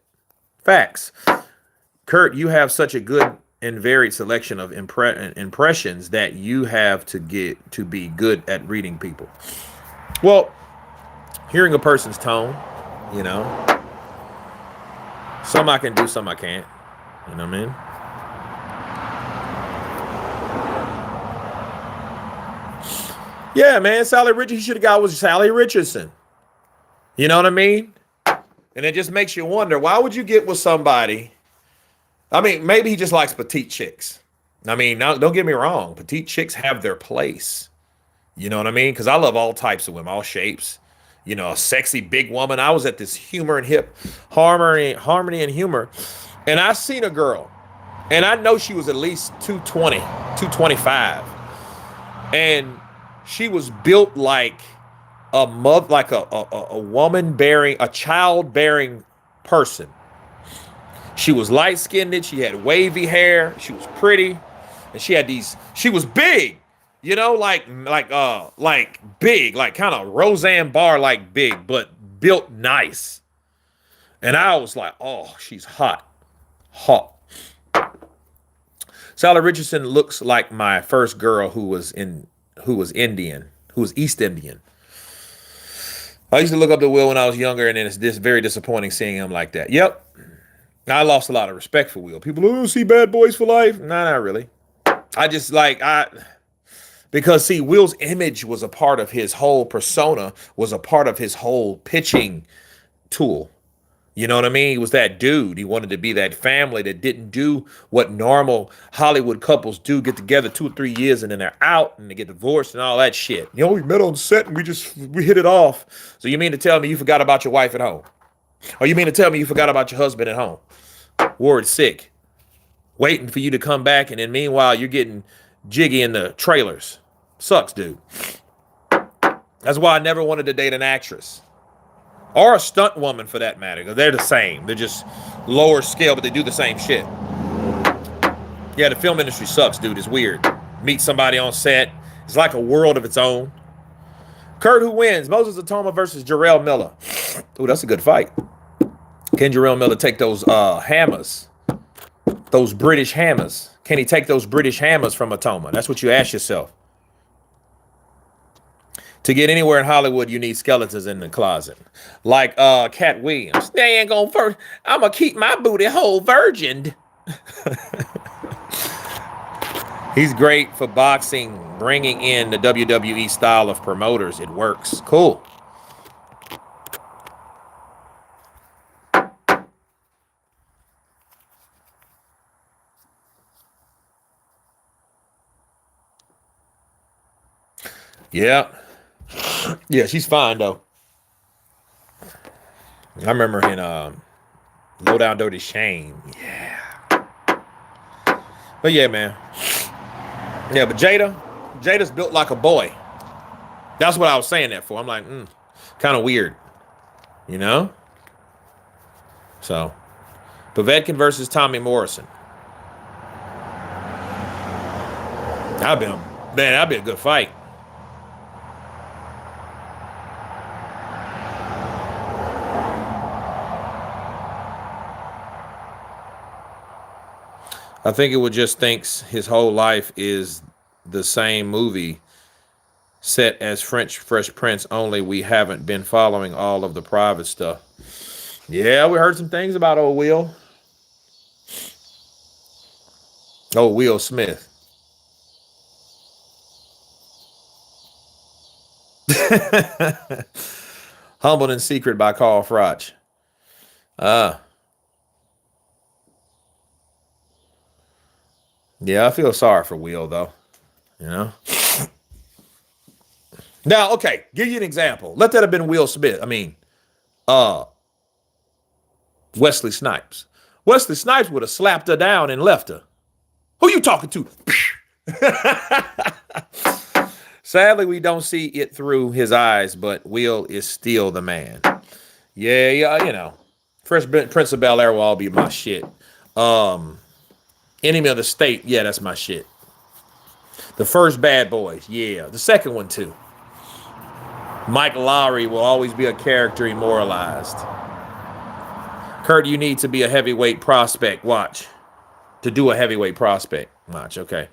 Facts. Kurt, you have such a good and varied selection of impressions that you have to get to be good at reading people. Well, hearing a person's tone, some I can do, some I can't. You know what I mean? Yeah, man, he should have got with Sally Richardson. You know what I mean? And it just makes you wonder, why would you get with somebody? I mean, maybe he just likes petite chicks. I mean, now, don't get me wrong. Petite chicks have their place. You know what I mean? Because I love all types of women, all shapes. A sexy big woman. I was at this Harmony and Humor. And I seen a girl. And I know she was at least 220, 225. And She was built like a mother, like a woman bearing, a child bearing person. She was light skinned. She had wavy hair. She was pretty, and she had these. She was big, you know, like big, like kind of Roseanne Barr like big, but built nice. And I was like, oh, she's hot, hot. Sally Richardson looks like my first girl who was Indian, who was East Indian. I used to look up to Will when I was younger, and then it's very disappointing seeing him like that. Yep. I lost a lot of respect for Will. People don't see bad boys for life. Nah, not really. I just because see, Will's image was a part of his whole persona, was a part of his whole pitching tool. You know what I mean? He was that dude. He wanted to be that family that didn't do what normal Hollywood couples do, get together 2 or 3 years and then they're out and they get divorced and all that shit. You know, we met on set and we hit it off. So you mean to tell me you forgot about your wife at home? Or you mean to tell me you forgot about your husband at home? Ward sick, waiting for you to come back, and then meanwhile you're getting jiggy in the trailers. Sucks, dude. That's why I never wanted to date an actress. Or a stunt woman, for that matter. They're the same. They're just lower scale, but they do the same shit. Yeah, the film industry sucks, dude. It's weird. Meet somebody on set. It's like a world of its own. Kurt, who wins? Moses Atoma versus Jarrell Miller. Ooh, that's a good fight. Can Jarrell Miller take those hammers? Those British hammers. Can he take those British hammers from Atoma? That's what you ask yourself. To get anywhere in Hollywood, you need skeletons in the closet. Like Cat Williams. They ain't gonna first. I'm gonna keep my booty hole virgined. He's great for boxing, bringing in the WWE style of promoters. It works. Cool. Yeah. Yeah, she's fine, though. I remember in Low Down Dirty Shame. Yeah. But yeah, man. Yeah, but Jada's built like a boy. That's what I was saying that for. I'm like, kind of weird. You know? So, Povetkin versus Tommy Morrison. That'd be a good fight. I think it would just thinks his whole life is the same movie set as Fresh Prince, only we haven't been following all of the private stuff. Yeah, we heard some things about old Will. Oh, Will Smith. Humbled in Secret by Carl Froch. Yeah, I feel sorry for Will, though. You know? Now, okay, give you an example. Let that have been Will Smith. I mean, Wesley Snipes. Wesley Snipes would have slapped her down and left her. Who you talking to? Sadly, we don't see it through his eyes, but Will is still the man. Yeah, you know. Fresh Prince of Valero will all be my shit. Enemy of the State, yeah, that's my shit. The first Bad Boys, yeah. The second one, too. Mike Lowry will always be a character immortalized. Kurt, you need to be a heavyweight prospect. Watch. To do a heavyweight prospect. Watch, okay.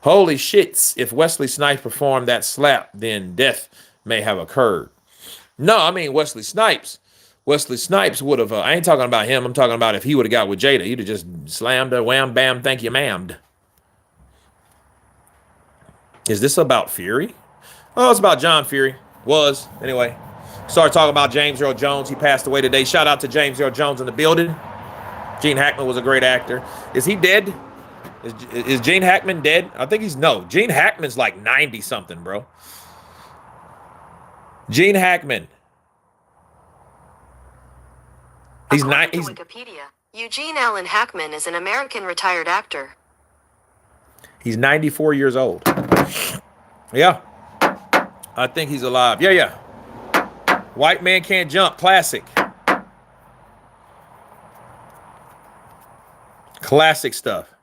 Holy shits. If Wesley Snipes performed that slap, then death may have occurred. No, I mean Wesley Snipes. Wesley Snipes would have, I ain't talking about him. I'm talking about if he would have got with Jada. He'd have just slammed her, wham, bam, thank you, ma'am. Is this about Fury? Oh, it's about John Fury. Was, anyway. Started talking about James Earl Jones. He passed away today. Shout out to James Earl Jones in the building. Gene Hackman was a great actor. Is he dead? Is Gene Hackman dead? I think no. Gene Hackman's like 90-something, bro. Gene Hackman. According to Wikipedia, Eugene Allen Hackman is an American retired actor. He's 94 years old. Yeah. I think he's alive. Yeah, yeah. White man can't jump. Classic. Classic stuff.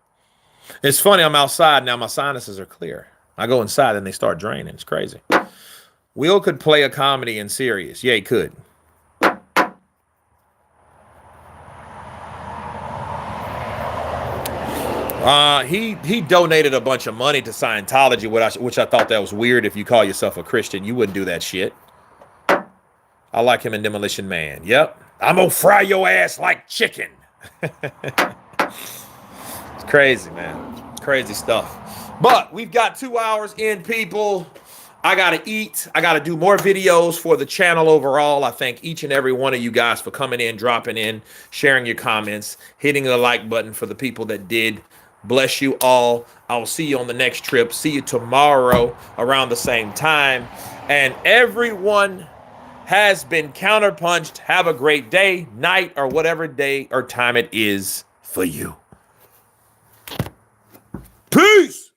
It's funny. I'm outside now. My sinuses are clear. I go inside and they start draining. It's crazy. Will could play a comedy and serious. Yeah, he could. He donated a bunch of money to Scientology, which I thought that was weird. If you call yourself a Christian, you wouldn't do that shit. I like him in Demolition Man. Yep. I'm gonna fry your ass like chicken. It's crazy, man. Crazy stuff. But we've got 2 hours in, people. I gotta eat. I gotta do more videos for the channel overall. I thank each and every one of you guys for coming in, dropping in, sharing your comments, hitting the like button for the people that did. Bless you all. I will see you on the next trip. See you tomorrow around the same time. And everyone has been counterpunched. Have a great day, night, or whatever day or time it is for you. Peace.